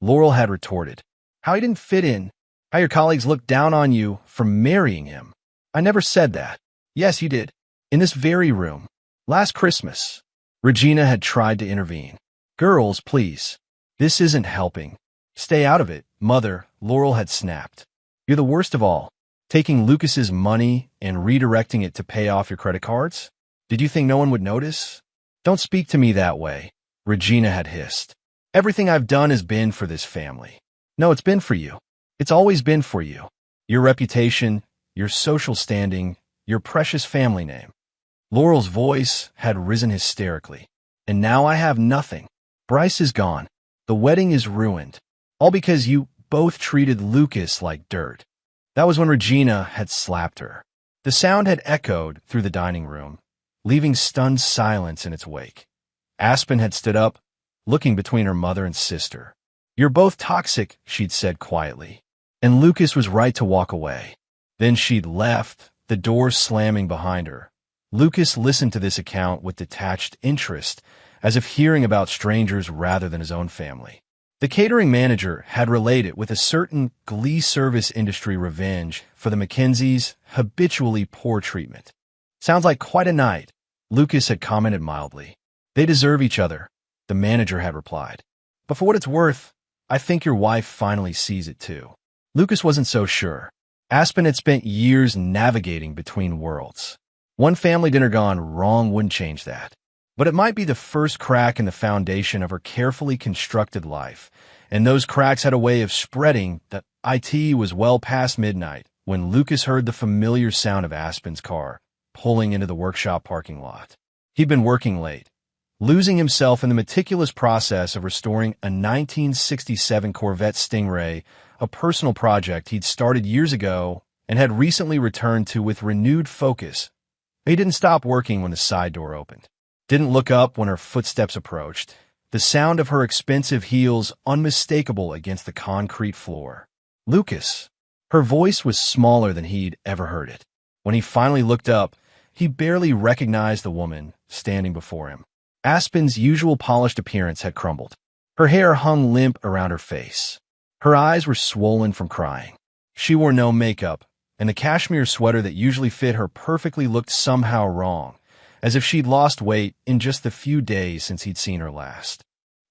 Laurel had retorted. "How he didn't fit in. How your colleagues looked down on you for marrying him. I never said that." "Yes, you did. In this very room. Last Christmas." Regina had tried to intervene. "Girls, please. This isn't helping. Stay out of it, Mother," Laurel had snapped. "You're the worst of all. Taking Lucas's money and redirecting it to pay off your credit cards? Did you think no one would notice?" "Don't speak to me that way," Regina had hissed. "Everything I've done has been for this family." "No, it's been for you. It's always been for you. Your reputation, your social standing, your precious family name." Laurel's voice had risen hysterically. "And now I have nothing. Bryce is gone. The wedding is ruined. All because you both treated Lucas like dirt." That was when Regina had slapped her. The sound had echoed through the dining room, leaving stunned silence in its wake. Aspen had stood up, looking between her mother and sister. "You're both toxic," she'd said quietly. And Lucas was right to walk away. Then she'd left, the door slamming behind her. Lucas listened to this account with detached interest, as if hearing about strangers rather than his own family. The catering manager had related with a certain glee service industry revenge for the McKenzies' habitually poor treatment. "Sounds like quite a night," Lucas had commented mildly. "They deserve each other," the manager had replied. "But for what it's worth, I think your wife finally sees it too." Lucas wasn't so sure. Aspen had spent years navigating between worlds. One family dinner gone wrong wouldn't change that. But it might be the first crack in the foundation of her carefully constructed life, and those cracks had a way of spreading that it was well past midnight when Lucas heard the familiar sound of Aspen's car pulling into the workshop parking lot. He'd been working late, losing himself in the meticulous process of restoring a 1967 Corvette Stingray, a personal project he'd started years ago and had recently returned to with renewed focus. He didn't stop working when the side door opened. Didn't look up when her footsteps approached, the sound of her expensive heels unmistakable against the concrete floor. "Lucas." Her voice was smaller than he'd ever heard it. When he finally looked up, he barely recognized the woman standing before him. Aspen's usual polished appearance had crumbled. Her hair hung limp around her face. Her eyes were swollen from crying. She wore no makeup, and the cashmere sweater that usually fit her perfectly looked somehow wrong, as if she'd lost weight in just the few days since he'd seen her last.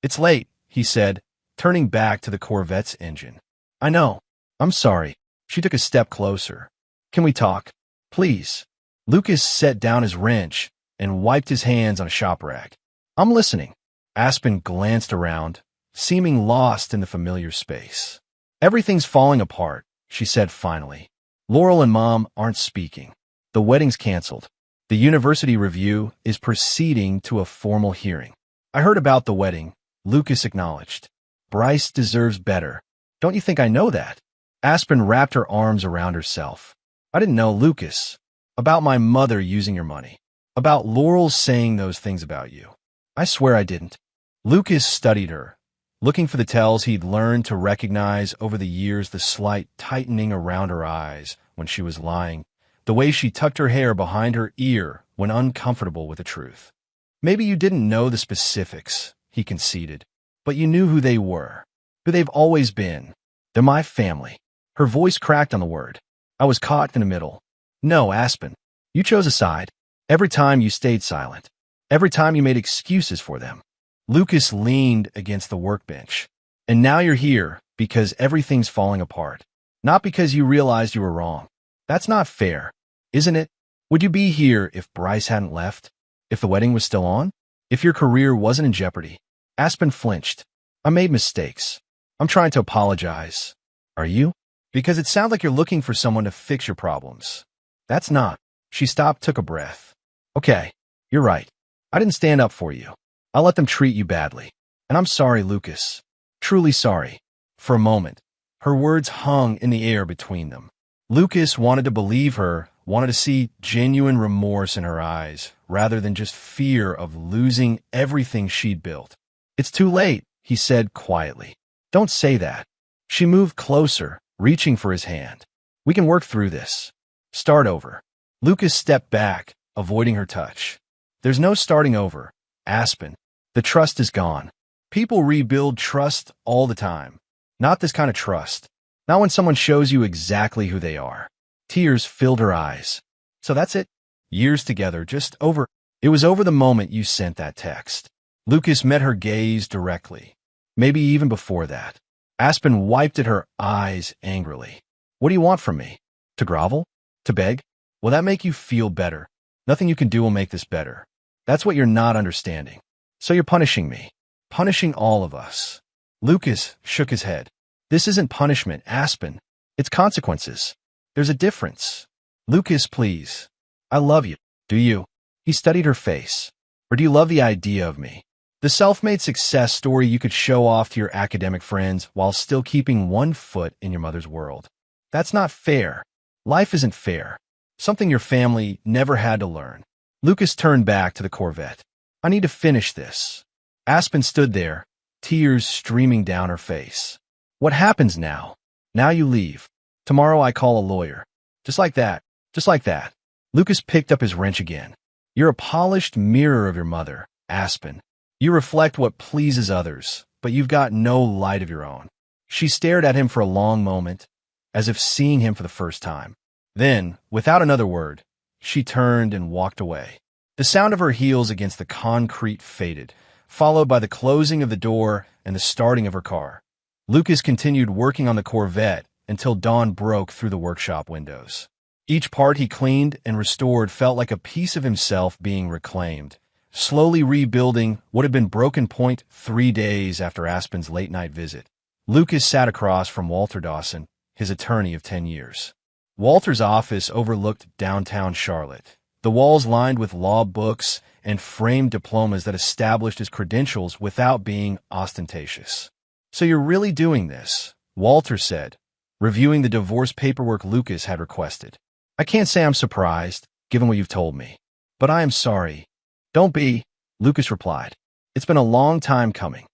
"It's late," he said, turning back to the Corvette's engine. "I know. I'm sorry." She took a step closer. "Can we talk? Please." Lucas set down his wrench and wiped his hands on a shop rag. "I'm listening." Aspen glanced around, seeming lost in the familiar space. "Everything's falling apart," she said finally. "Laurel and Mom aren't speaking. The wedding's canceled. The university review is proceeding to a formal hearing." "I heard about the wedding," Lucas acknowledged. "Bryce deserves better. Don't you think I know that?" Aspen wrapped her arms around herself. "I didn't know, Lucas. About my mother using your money. About Laurel saying those things about you. I swear I didn't." Lucas studied her, looking for the tells he'd learned to recognize over the years, the slight tightening around her eyes when she was lying, the way she tucked her hair behind her ear when uncomfortable with the truth. "Maybe you didn't know the specifics," he conceded, "but you knew who they were, who they've always been. They're my family." Her voice cracked on the word. "I was caught in the middle." "No, Aspen. You chose a side. Every time you stayed silent. Every time you made excuses for them." Lucas leaned against the workbench. "And now you're here because everything's falling apart. Not because you realized you were wrong. That's not fair, isn't it? Would you be here if Bryce hadn't left? If the wedding was still on? If your career wasn't in jeopardy? Aspen flinched. I made mistakes. I'm trying to apologize. Are you? Because it sounds like you're looking for someone to fix your problems. That's not. She stopped, took a breath. Okay, you're right. I didn't stand up for you. I let them treat you badly. And I'm sorry, Lucas. Truly sorry. For a moment, her words hung in the air between them. Lucas wanted to believe her, wanted to see genuine remorse in her eyes, rather than just fear of losing everything she'd built. It's too late, he said quietly. Don't say that. She moved closer, reaching for his hand. We can work through this. Start over. Lucas stepped back, avoiding her touch. There's no starting over, Aspen. The trust is gone. People rebuild trust all the time. Not this kind of trust. Not when someone shows you exactly who they are. Tears filled her eyes. So that's it? Years together, just over. It was over the moment you sent that text. Lucas met her gaze directly. Maybe even before that. Aspen wiped at her eyes angrily. What do you want from me? To grovel? To beg? Will that make you feel better? Nothing you can do will make this better. That's what you're not understanding. So you're punishing me. Punishing all of us. Lucas shook his head. This isn't punishment, Aspen. It's consequences. There's a difference. Lucas, please. I love you. Do you? He studied her face. Or do you love the idea of me? The self-made success story you could show off to your academic friends while still keeping one foot in your mother's world. That's not fair. Life isn't fair. Something your family never had to learn. Lucas turned back to the Corvette. I need to finish this. Aspen stood there, tears streaming down her face. What happens now? Now you leave. Tomorrow I call a lawyer. Just like that. Just like that. Lucas picked up his wrench again. You're a polished mirror of your mother, Aspen. You reflect what pleases others, but you've got no light of your own. She stared at him for a long moment, as if seeing him for the first time. Then, without another word, she turned and walked away. The sound of her heels against the concrete faded, followed by the closing of the door and the starting of her car. Lucas continued working on the Corvette until dawn broke through the workshop windows. Each part he cleaned and restored felt like a piece of himself being reclaimed, slowly rebuilding what had been broken point 3 days after Aspen's late-night visit. Lucas sat across from Walter Dawson, his attorney of 10 years. Walter's office overlooked downtown Charlotte, the walls lined with law books and framed diplomas that established his credentials without being ostentatious. So you're really doing this, Walter said, reviewing the divorce paperwork Lucas had requested. I can't say I'm surprised, given what you've told me. But I am sorry. Don't be, Lucas replied. It's been a long time coming.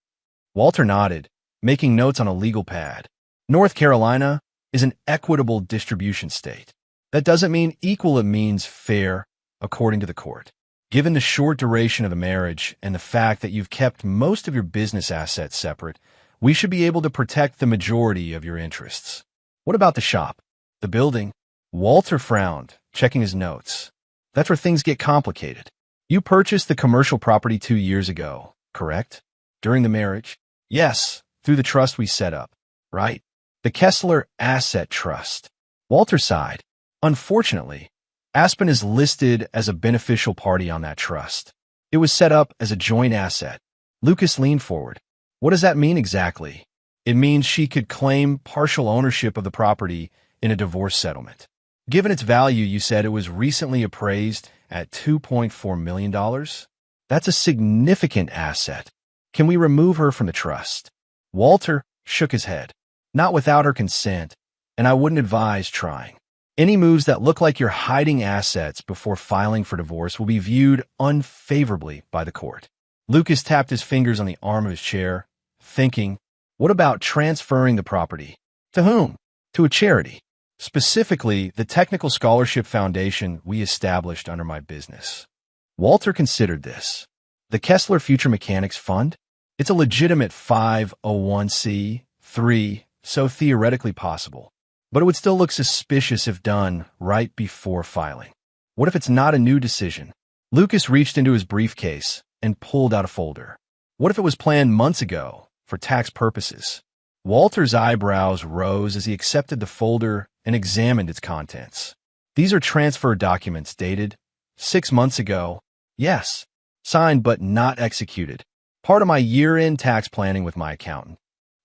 Walter nodded, making notes on a legal pad. North Carolina is an equitable distribution state. That doesn't mean equal, it means fair, according to the court. Given the short duration of the marriage and the fact that you've kept most of your business assets separate, we should be able to protect the majority of your interests. What about the shop? The building? Walter frowned, checking his notes. That's where things get complicated. You purchased the commercial property 2 years ago, correct? During the marriage? Yes, through the trust we set up. Right. The Kessler Asset Trust. Walter sighed. Unfortunately, Aspen is listed as a beneficial party on that trust. It was set up as a joint asset. Lucas leaned forward. What does that mean exactly? It means she could claim partial ownership of the property in a divorce settlement. Given its value, you said it was recently appraised at $2.4 million? That's a significant asset. Can we remove her from the trust? Walter shook his head. Not without her consent, and I wouldn't advise trying. Any moves that look like you're hiding assets before filing for divorce will be viewed unfavorably by the court. Lucas tapped his fingers on the arm of his chair, thinking, what about transferring the property? To whom? To a charity. Specifically, the Technical Scholarship Foundation we established under my business. Walter considered this. The Kessler Future Mechanics Fund? It's a legitimate 501c3, so theoretically possible. But it would still look suspicious if done right before filing. What if it's not a new decision? Lucas reached into his briefcase and pulled out a folder. What if it was planned months ago for tax purposes? Walter's eyebrows rose as he accepted the folder and examined its contents. These are transfer documents dated 6 months ago. Yes, signed but not executed. Part of my year-end tax planning with my accountant.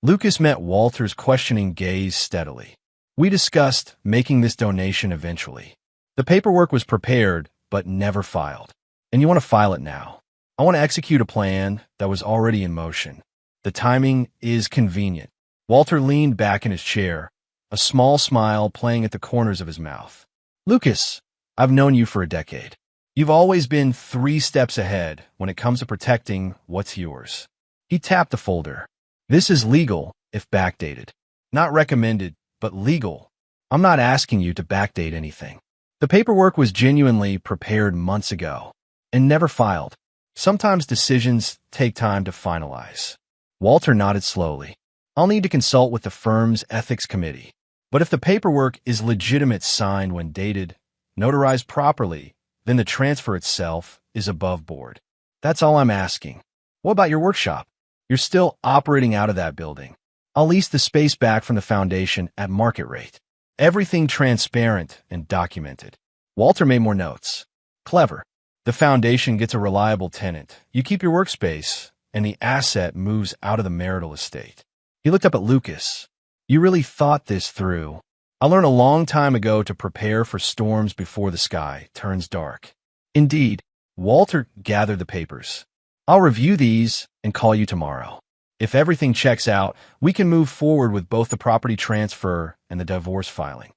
Lucas met Walter's questioning gaze steadily. We discussed making this donation eventually. The paperwork was prepared, but never filed. And you want to file it now. I want to execute a plan that was already in motion. The timing is convenient. Walter leaned back in his chair, a small smile playing at the corners of his mouth. Lucas, I've known you for a decade. You've always been 3 steps ahead when it comes to protecting what's yours. He tapped the folder. This is legal if backdated. Not recommended, but legal. I'm not asking you to backdate anything. The paperwork was genuinely prepared months ago and never filed. Sometimes decisions take time to finalize. Walter nodded slowly. I'll need to consult with the firm's ethics committee. But if the paperwork is legitimate, signed when dated, notarized properly, then the transfer itself is above board. That's all I'm asking. What about your workshop? You're still operating out of that building. I'll lease the space back from the foundation at market rate. Everything transparent and documented. Walter made more notes. Clever. The foundation gets a reliable tenant. You keep your workspace, and the asset moves out of the marital estate. He looked up at Lucas. You really thought this through. I learned a long time ago to prepare for storms before the sky turns dark. Indeed, Walter gathered the papers. I'll review these and call you tomorrow. If everything checks out, we can move forward with both the property transfer and the divorce filing.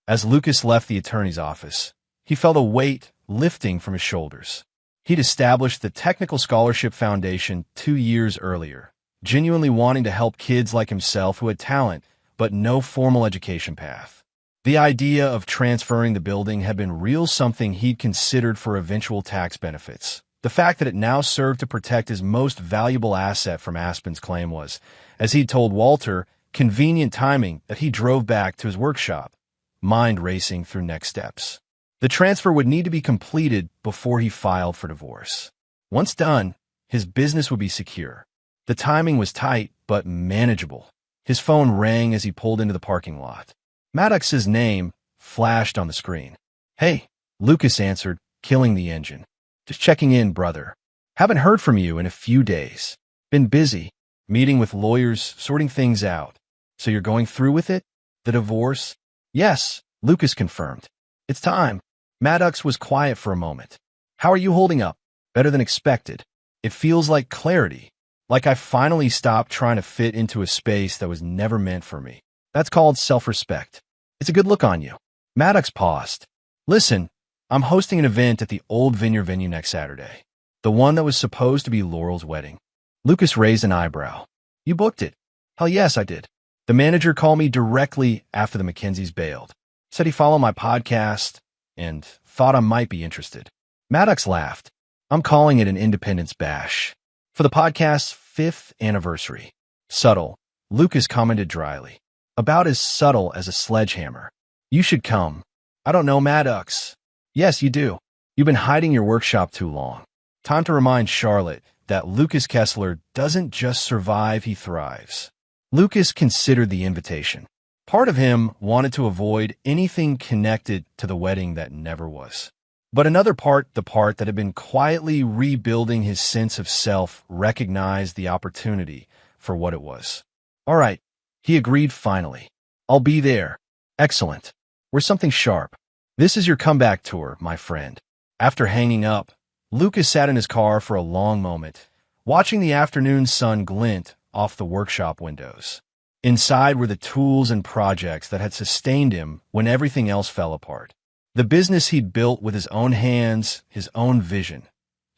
As Lucas left the attorney's office, he felt a weight lifting from his shoulders. He'd established the Technical Scholarship Foundation 2 years earlier, genuinely wanting to help kids like himself who had talent but no formal education path. The idea of transferring the building had been real something he'd considered for eventual tax benefits. The fact that it now served to protect his most valuable asset from Aspen's claim was, as he'd told Walter, convenient timing that he drove back to his workshop, mind racing through next steps. The transfer would need to be completed before he filed for divorce. Once done, his business would be secure. The timing was tight, but manageable. His phone rang as he pulled into the parking lot. Maddox's name flashed on the screen. Hey, Lucas answered, killing the engine. Just checking in, brother. Haven't heard from you in a few days. Been busy, meeting with lawyers, sorting things out. So you're going through with it? The divorce? Yes, Lucas confirmed. It's time. Maddox was quiet for a moment. How are you holding up? Better than expected. It feels like clarity. Like I finally stopped trying to fit into a space that was never meant for me. That's called self-respect. It's a good look on you. Maddox paused. Listen, I'm hosting an event at the old Vineyard venue next Saturday. The one that was supposed to be Laurel's wedding. Lucas raised an eyebrow. You booked it? Hell yes, I did. The manager called me directly after the Mackenzies bailed. Said he followed my podcast and thought I might be interested. Maddox laughed. I'm calling it an Independence Bash. For the podcast's 5th anniversary. Subtle, Lucas commented dryly. About as subtle as a sledgehammer. You should come. I don't know, Maddox. Yes, you do. You've been hiding your workshop too long. Time to remind Charlotte that Lucas Kessler doesn't just survive, he thrives. Lucas considered the invitation. Part of him wanted to avoid anything connected to the wedding that never was. But another part, the part that had been quietly rebuilding his sense of self, recognized the opportunity for what it was. All right, he agreed finally. I'll be there. Excellent. We're something sharp. This is your comeback tour, my friend. After hanging up, Lucas sat in his car for a long moment, watching the afternoon sun glint off the workshop windows. Inside were the tools and projects that had sustained him when everything else fell apart. The business he'd built with his own hands, his own vision.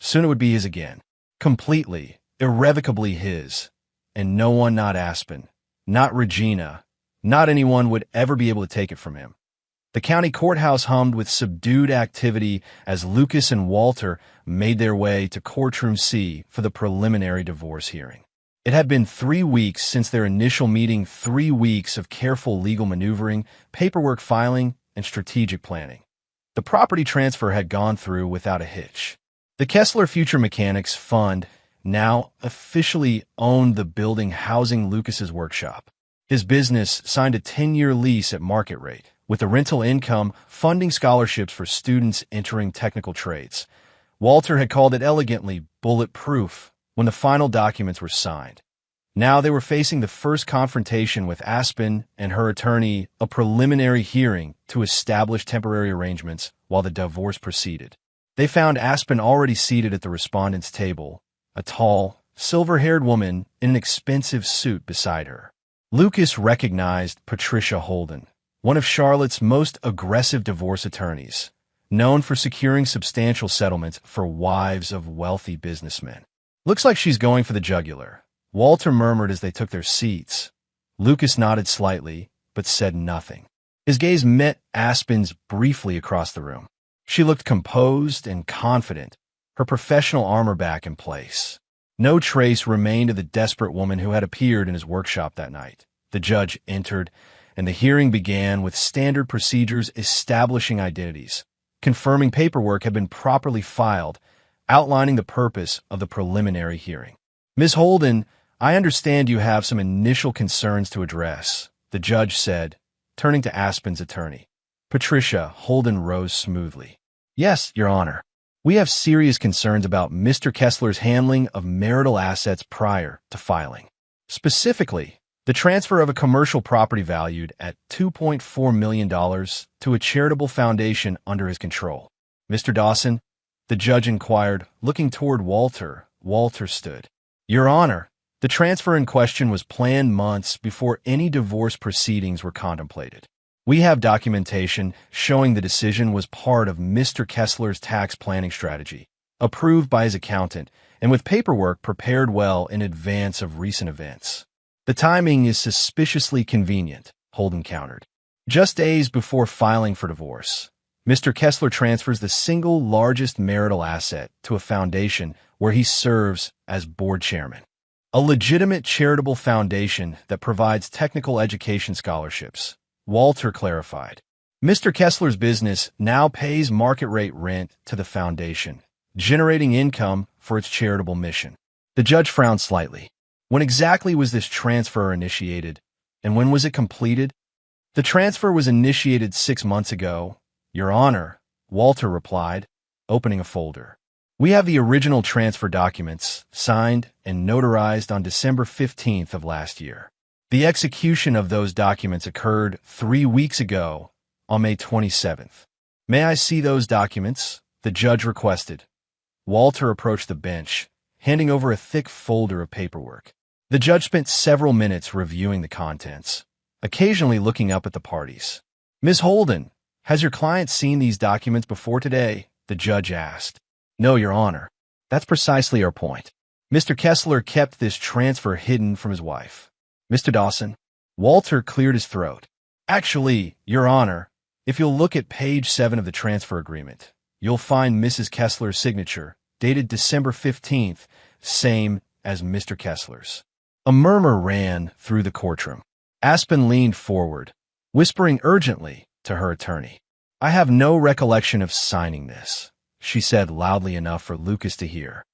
Soon it would be his again. Completely, irrevocably his. And no one, not Aspen, not Regina, not anyone would ever be able to take it from him. The county courthouse hummed with subdued activity as Lucas and Walter made their way to courtroom C for the preliminary divorce hearing. It had been 3 weeks since their initial meeting, 3 weeks of careful legal maneuvering, paperwork filing, and strategic planning. The property transfer had gone through without a hitch. The Kessler Future Mechanics Fund now officially owned the building housing Lucas's workshop. His business signed a 10-year lease at market rate, with the rental income funding scholarships for students entering technical trades. Walter had called it elegantly bulletproof, when the final documents were signed. Now they were facing the first confrontation with Aspen and her attorney, a preliminary hearing to establish temporary arrangements while the divorce proceeded. They found Aspen already seated at the respondent's table, a tall, silver-haired woman in an expensive suit beside her. Lucas recognized Patricia Holden, one of Charlotte's most aggressive divorce attorneys, known for securing substantial settlements for wives of wealthy businessmen. "Looks like she's going for the jugular," Walter murmured as they took their seats. Lucas nodded slightly, but said nothing. His gaze met Aspen's briefly across the room. She looked composed and confident, her professional armor back in place. No trace remained of the desperate woman who had appeared in his workshop that night. The judge entered, and the hearing began with standard procedures establishing identities. Confirming paperwork had been properly filed, outlining the purpose of the preliminary hearing. "Ms. Holden, I understand you have some initial concerns to address," the judge said, turning to Aspen's attorney. Patricia Holden rose smoothly. "Yes, Your Honor. We have serious concerns about Mr. Kessler's handling of marital assets prior to filing. Specifically, the transfer of a commercial property valued at $2.4 million to a charitable foundation under his control." "Mr. Dawson?" the judge inquired, looking toward Walter. Walter stood. "Your Honor, the transfer in question was planned months before any divorce proceedings were contemplated. We have documentation showing the decision was part of Mr. Kessler's tax planning strategy, approved by his accountant, and with paperwork prepared well in advance of recent events. The timing is suspiciously convenient," Holden countered. "Just days before filing for divorce, Mr. Kessler transfers the single largest marital asset to a foundation where he serves as board chairman. A legitimate charitable foundation that provides technical education scholarships," Walter clarified. "Mr. Kessler's business now pays market-rate rent to the foundation, generating income for its charitable mission." The judge frowned slightly. "When exactly was this transfer initiated, and when was it completed?" "The transfer was initiated 6 months ago, Your Honor," Walter replied, opening a folder. "We have the original transfer documents, signed and notarized on December 15th of last year. The execution of those documents occurred 3 weeks ago, on May 27th. "May I see those documents?" the judge requested. Walter approached the bench, handing over a thick folder of paperwork. The judge spent several minutes reviewing the contents, occasionally looking up at the parties. "Ms. Holden, has your client seen these documents before today?" the judge asked. "No, Your Honor. That's precisely our point. Mr. Kessler kept this transfer hidden from his wife." "Mr. Dawson?" Walter cleared his throat. "Actually, Your Honor, if you'll look at page 7 of the transfer agreement, you'll find Mrs. Kessler's signature, dated December 15th, same as Mr. Kessler's." A murmur ran through the courtroom. Aspen leaned forward, whispering urgently to her attorney. "I have no recollection of signing this," she said loudly enough for Lucas to hear.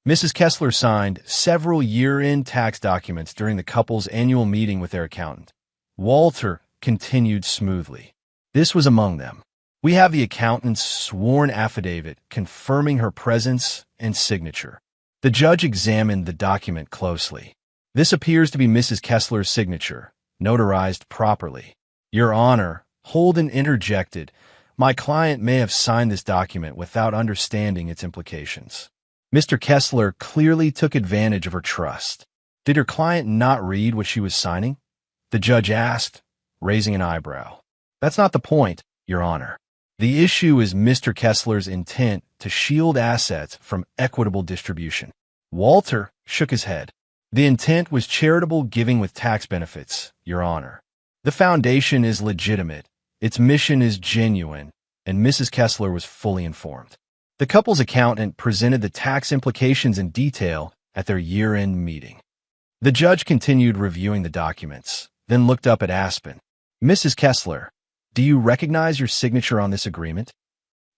Mrs. Kessler signed several year-end tax documents during the couple's annual meeting with their accountant. Walter continued smoothly. "This was among them. We have the accountant's sworn affidavit confirming her presence and signature." The judge examined the document closely. "This appears to be Mrs. Kessler's signature, notarized properly." "Your Honor," Holden interjected, "my client may have signed this document without understanding its implications. Mr. Kessler clearly took advantage of her trust." "Did your client not read what she was signing?" the judge asked, raising an eyebrow. "That's not the point, Your Honor. The issue is Mr. Kessler's intent to shield assets from equitable distribution." Walter shook his head. "The intent was charitable giving with tax benefits, Your Honor. The foundation is legitimate, its mission is genuine, and Mrs. Kessler was fully informed." The couple's accountant presented the tax implications in detail at their year-end meeting. The judge continued reviewing the documents, then looked up at Aspen. "Mrs. Kessler, do you recognize your signature on this agreement?"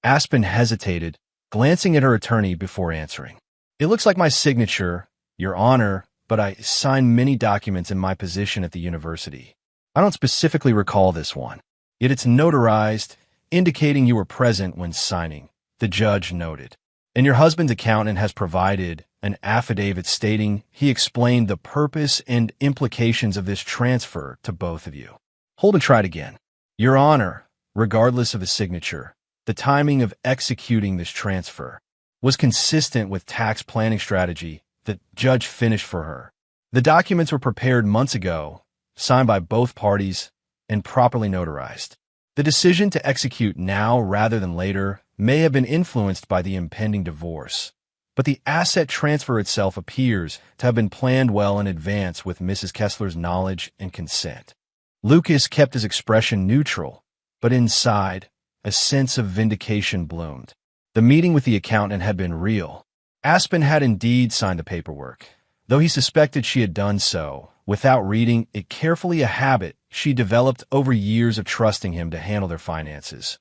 Aspen hesitated, glancing at her attorney before answering. "It looks like my signature, Your Honor, but I signed many documents in my position at the university. I don't specifically recall this one. Yet it's notarized, indicating you were present when signing," the judge noted. "And your husband's accountant has provided an affidavit stating he explained the purpose and implications of this transfer to both of you. Holden tried again. Your Honor, regardless of his signature, the timing of executing this transfer was consistent with tax planning strategy the judge finished for her. The documents were prepared months ago, signed by both parties, and properly notarized. The decision to execute now rather than later may have been influenced by the impending divorce, but the asset transfer itself appears to have been planned well in advance with Mrs. Kessler's knowledge and consent. Lucas kept his expression neutral, but inside, a sense of vindication bloomed. The meeting with the accountant had been real. Aspen had indeed signed the paperwork, though he suspected she had done so without reading it carefully, a habit she developed over years of trusting him to handle their finances.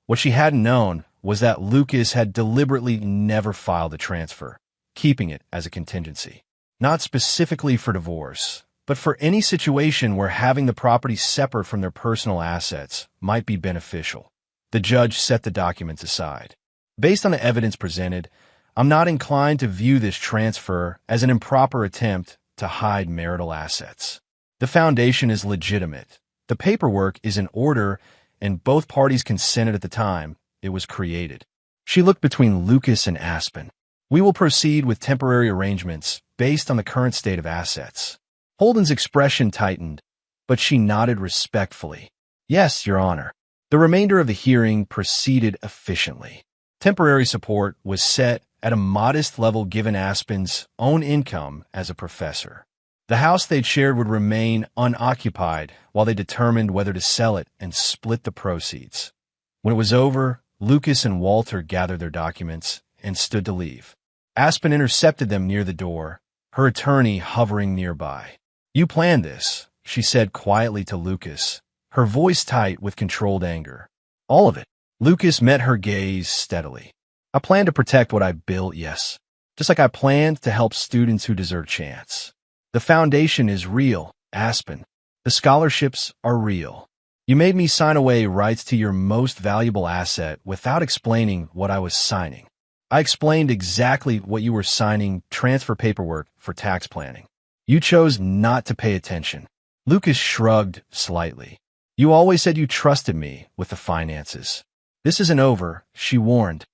What she hadn't known was that Lucas had deliberately never filed the transfer, keeping it as a contingency. Not specifically for divorce, but for any situation where having the property separate from their personal assets might be beneficial. The judge set the documents aside. Based on the evidence presented, I'm not inclined to view this transfer as an improper attempt to hide marital assets. The foundation is legitimate. The paperwork is in order, and both parties consented at the time it was created. She looked between Lucas and Aspen. We will proceed with temporary arrangements based on the current state of assets. Holden's expression tightened, but she nodded respectfully. Yes, Your Honor. The remainder of the hearing proceeded efficiently. Temporary support was set at a modest level given Aspen's own income as a professor. The house they'd shared would remain unoccupied while they determined whether to sell it and split the proceeds. When it was over, Lucas and Walter gathered their documents and stood to leave. Aspen intercepted them near the door, her attorney hovering nearby. You planned this, she said quietly to Lucas, her voice tight with controlled anger. All of it. Lucas met her gaze steadily. I plan to protect what I built, yes. Just like I planned to help students who deserve a chance. The foundation is real, Aspen. The scholarships are real. You made me sign away rights to your most valuable asset without explaining what I was signing. I explained exactly what you were signing, transfer paperwork for tax planning. You chose not to pay attention. Lucas shrugged slightly. You always said you trusted me with the finances. This isn't over, she warned.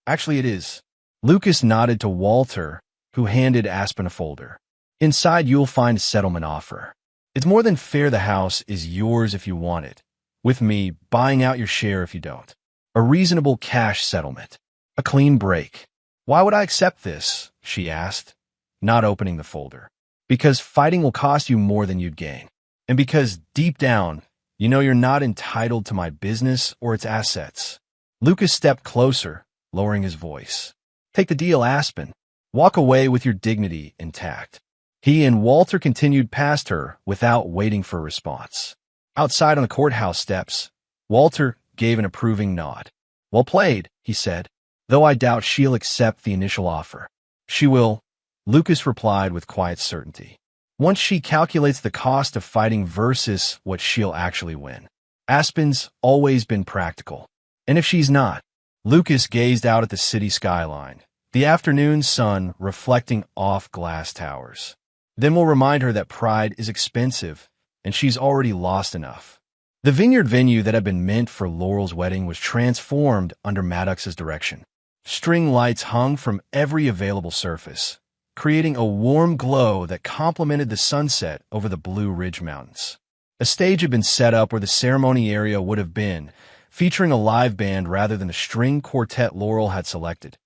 Actually, it is. Lucas nodded to Walter, who handed Aspen a folder. Inside, you'll find a settlement offer. It's more than fair. The house is yours if you want it, with me buying out your share if you don't. A reasonable cash settlement. A clean break. Why would I accept this? She asked, not opening the folder. Because fighting will cost you more than you'd gain. And because, deep down, you know you're not entitled to my business or its assets. Lucas stepped closer, lowering his voice. Take the deal, Aspen. Walk away with your dignity intact. He and Walter continued past her without waiting for a response. Outside on the courthouse steps, Walter gave an approving nod. Well played, he said, though I doubt she'll accept the initial offer. She will, Lucas replied with quiet certainty. Once she calculates the cost of fighting versus what she'll actually win. Aspen's always been practical. And if she's not, Lucas gazed out at the city skyline, the afternoon sun reflecting off glass towers. Then we'll remind her that pride is expensive, and she's already lost enough. The vineyard venue that had been meant for Laurel's wedding was transformed under Maddox's direction. String lights hung from every available surface, creating a warm glow that complemented the sunset over the Blue Ridge Mountains. A stage had been set up where the ceremony area would have been, featuring a live band rather than the string quartet Laurel had selected.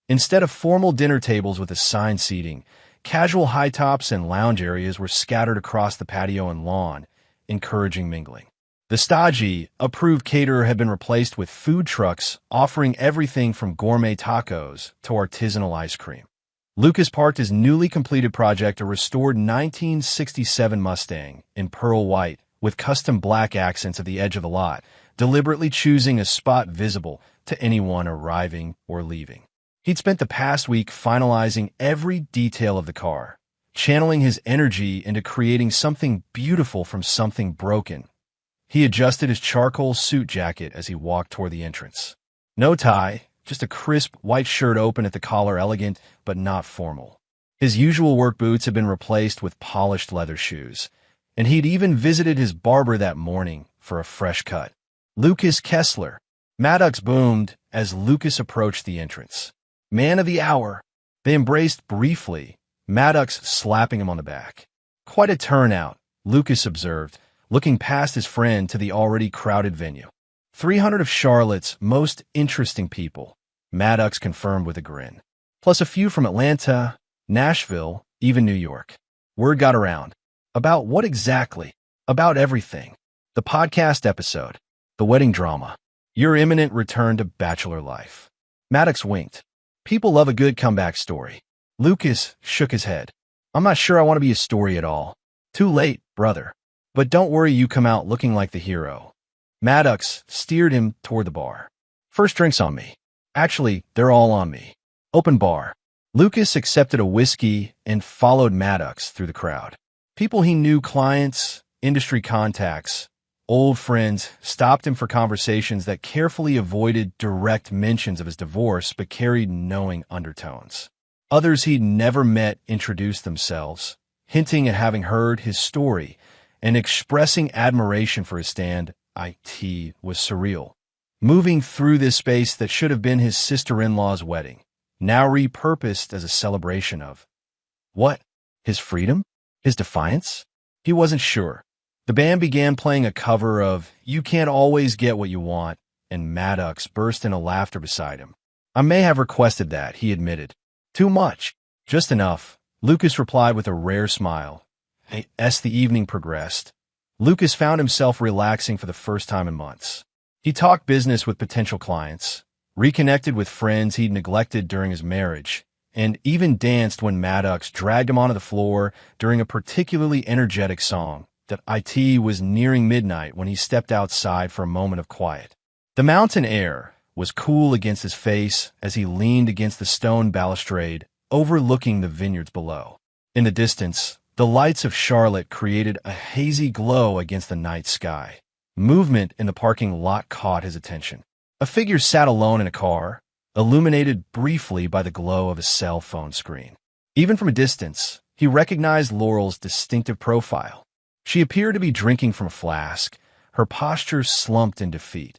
Instead of formal dinner tables with assigned seating, casual high tops and lounge areas were scattered across the patio and lawn, encouraging mingling. The stodgy, approved caterer had been replaced with food trucks offering everything from gourmet tacos to artisanal ice cream. Lucas parked his newly completed project, a restored 1967 Mustang in pearl white with custom black accents at the edge of the lot, deliberately choosing a spot visible to anyone arriving or leaving. He'd spent the past week finalizing every detail of the car, channeling his energy into creating something beautiful from something broken. He adjusted his charcoal suit jacket as he walked toward the entrance. No tie, just a crisp white shirt open at the collar, elegant but not formal. His usual work boots had been replaced with polished leather shoes, and he'd even visited his barber that morning for a fresh cut. Lucas Kessler. Maddox boomed as Lucas approached the entrance. Man of the hour. They embraced briefly, Maddox slapping him on the back. Quite a turnout, Lucas observed, looking past his friend to the already crowded venue. 300 of Charlotte's most interesting people, Maddox confirmed with a grin. Plus a few from Atlanta, Nashville, even New York. Word got around. About what exactly? About everything. The podcast episode. The wedding drama. Your imminent return to bachelor life. Maddox winked. People love a good comeback story. Lucas shook his head. I'm not sure I want to be a story at all. Too late, brother. But don't worry, you come out looking like the hero. Maddox steered him toward the bar. First drinks on me. Actually, they're all on me. Open bar. Lucas accepted a whiskey and followed Maddox through the crowd. People he knew, clients, industry contacts, old friends, stopped him for conversations that carefully avoided direct mentions of his divorce but carried knowing undertones. Others he'd never met introduced themselves, hinting at having heard his story and expressing admiration for his stand. It was surreal. Moving through this space that should have been his sister-in-law's wedding, now repurposed as a celebration of what? His freedom? His defiance? He wasn't sure. The band began playing a cover of You Can't Always Get What You Want, and Maddox burst into laughter beside him. I may have requested that, he admitted. Too much. Just enough, Lucas replied with a rare smile. As the evening progressed, Lucas found himself relaxing for the first time in months. He talked business with potential clients, reconnected with friends he'd neglected during his marriage, and even danced when Maddox dragged him onto the floor during a particularly energetic song that it was nearing midnight when he stepped outside for a moment of quiet. The mountain air was cool against his face as he leaned against the stone balustrade overlooking the vineyards below. In the distance, the lights of Charlotte created a hazy glow against the night sky. Movement in the parking lot caught his attention. A figure sat alone in a car, illuminated briefly by the glow of a cell phone screen. Even from a distance, he recognized Laurel's distinctive profile. She appeared to be drinking from a flask, her posture slumped in defeat.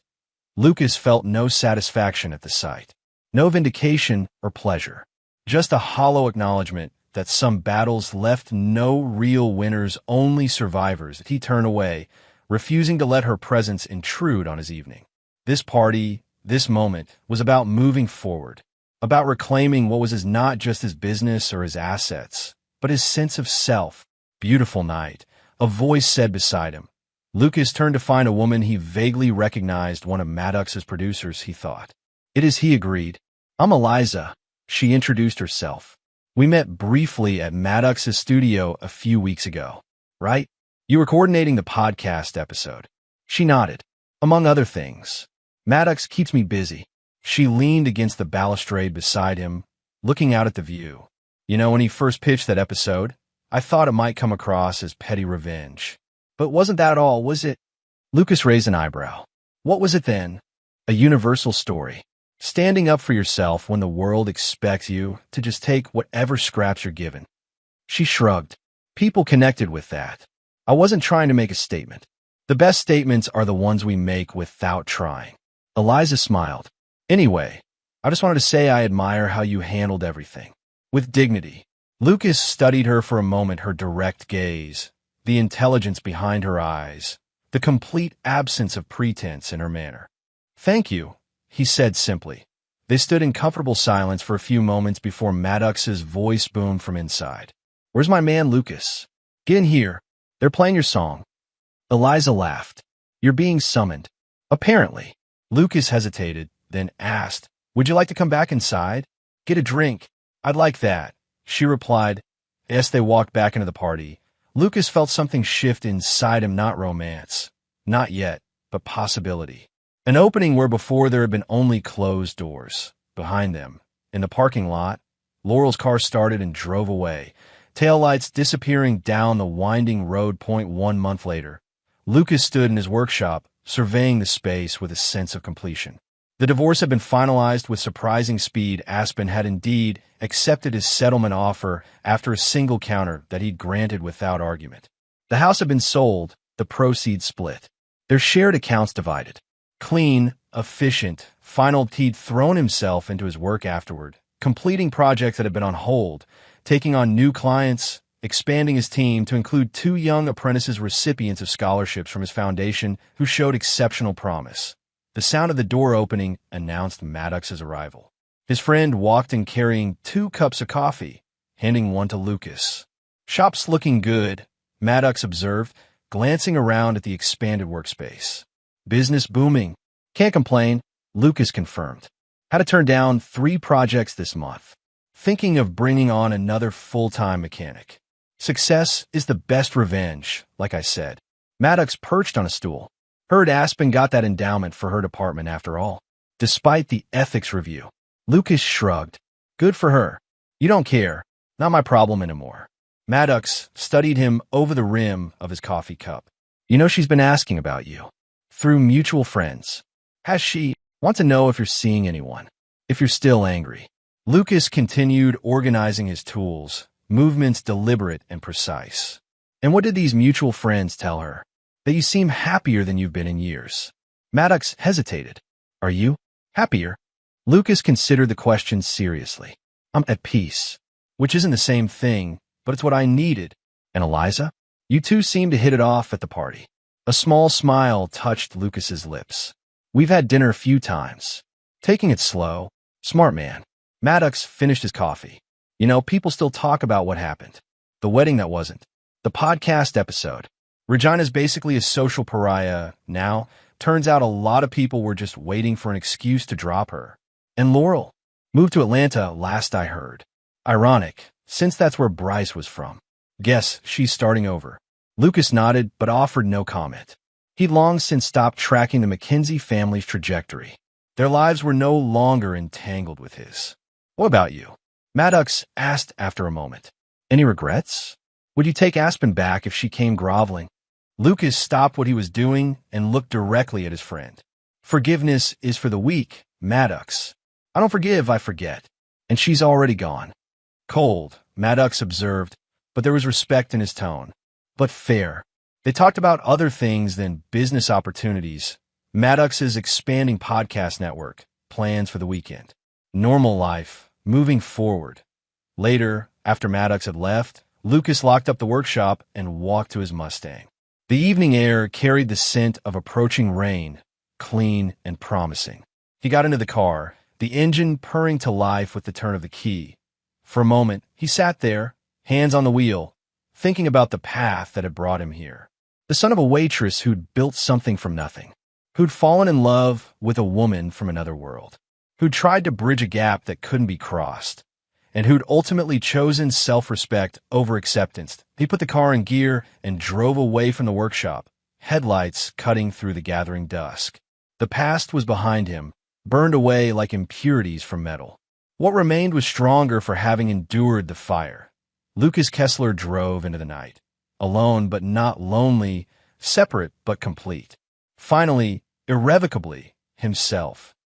Lucas felt no satisfaction at the sight, no vindication or pleasure, just a hollow acknowledgement that some battles left no real winners, only survivors. He turned away, refusing to let her presence intrude on his evening. This party, this moment, was about moving forward, about reclaiming what was not just his business or his assets, but his sense of self. Beautiful night, a voice said beside him. Lucas turned to find a woman he vaguely recognized, one of Maddox's producers, he thought. It is, he agreed. I'm Eliza, she introduced herself. We met briefly at Maddox's studio a few weeks ago, right? You were coordinating the podcast episode. She nodded. Among other things. Maddox keeps me busy. She leaned against the balustrade beside him, looking out at the view. You know, when he first pitched that episode, I thought it might come across as petty revenge. But wasn't that all, was it? Lucas raised an eyebrow. What was it then? A universal story. Standing up for yourself when the world expects you to just take whatever scraps you're given. She shrugged. People connected with that. I wasn't trying to make a statement. The best statements are the ones we make without trying. Eliza smiled. Anyway, I just wanted to say I admire how you handled everything. With dignity. Lucas studied her for a moment, her direct gaze, the intelligence behind her eyes, the complete absence of pretense in her manner. Thank you, he said simply. They stood in comfortable silence for a few moments before Maddox's voice boomed from inside. Where's my man Lucas? Get in here. They're playing your song. Eliza laughed. You're being summoned. Apparently. Lucas hesitated, then asked, would you like to come back inside? Get a drink. I'd like that. She replied. As they walked back into the party, Lucas felt something shift inside him, not romance. Not yet, but possibility. An opening where before there had been only closed doors. Behind them, in the parking lot, Laurel's car started and drove away, taillights disappearing down the winding road. 1 month later, Lucas stood in his workshop, surveying the space with a sense of completion. The divorce had been finalized with surprising speed. Aspen had indeed accepted his settlement offer after a single counter that he'd granted without argument. The house had been sold, the proceeds split. Their shared accounts divided. Clean, efficient, he'd thrown himself into his work afterward, completing projects that had been on hold, taking on new clients, expanding his team to include 2 young apprentices recipients of scholarships from his foundation who showed exceptional promise. The sound of the door opening announced Maddox's arrival. His friend walked in carrying 2 cups of coffee, handing one to Lucas. "Shop's looking good," Maddox observed, glancing around at the expanded workspace. "Business booming. Can't complain," Lucas confirmed. "Had to turn down 3 projects this month. Thinking of bringing on another full-time mechanic. Success is the best revenge, like I said." Maddox perched on a stool. Heard Aspen got that endowment for her department after all. Despite the ethics review, Lucas shrugged. "Good for her. You don't care. Not my problem anymore." Maddox studied him over the rim of his coffee cup. "You know she's been asking about you. Through mutual friends. Has she? Want to know if you're seeing anyone. If you're still angry." Lucas continued organizing his tools, movements deliberate and precise. "And what did these mutual friends tell her?" "That you seem happier than you've been in years." Maddox hesitated. "Are you happier?" Lucas considered the question seriously. "I'm at peace, which isn't the same thing, but it's what I needed." "And Eliza? You two seem to hit it off at the party." A small smile touched Lucas's lips. "We've had dinner a few times. Taking it slow. Smart man." Maddox finished his coffee. "You know, people still talk about what happened. The wedding that wasn't. The podcast episode. Regina's basically a social pariah now. Turns out a lot of people were just waiting for an excuse to drop her. And Laurel moved to Atlanta, last I heard. Ironic, since that's where Bryce was from. Guess she's starting over." Lucas nodded, but offered no comment. He'd long since stopped tracking the McKenzie family's trajectory. Their lives were no longer entangled with his. "What about you?" Maddox asked after a moment. "Any regrets? Would you take Aspen back if she came groveling?" Lucas stopped what he was doing and looked directly at his friend. "Forgiveness is for the weak, Maddox. I don't forgive, I forget. And she's already gone." Cold, Maddox observed, but there was respect in his tone. But fair. They talked about other things than business opportunities. Maddox's expanding podcast network, plans for the weekend. Normal life, moving forward. Later, after Maddox had left, Lucas locked up the workshop and walked to his Mustang. The evening air carried the scent of approaching rain, clean and promising. He got into the car, the engine purring to life with the turn of the key. For a moment, he sat there, hands on the wheel, thinking about the path that had brought him here. The son of a waitress who'd built something from nothing, who'd fallen in love with a woman from another world, who'd tried to bridge a gap that couldn't be crossed, and who'd ultimately chosen self-respect over acceptance. He put the car in gear and drove away from the workshop, headlights cutting through the gathering dusk. The past was behind him, burned away like impurities from metal. What remained was stronger for having endured the fire. Lucas Kessler drove into the night, alone but not lonely, separate but complete. Finally, irrevocably, himself.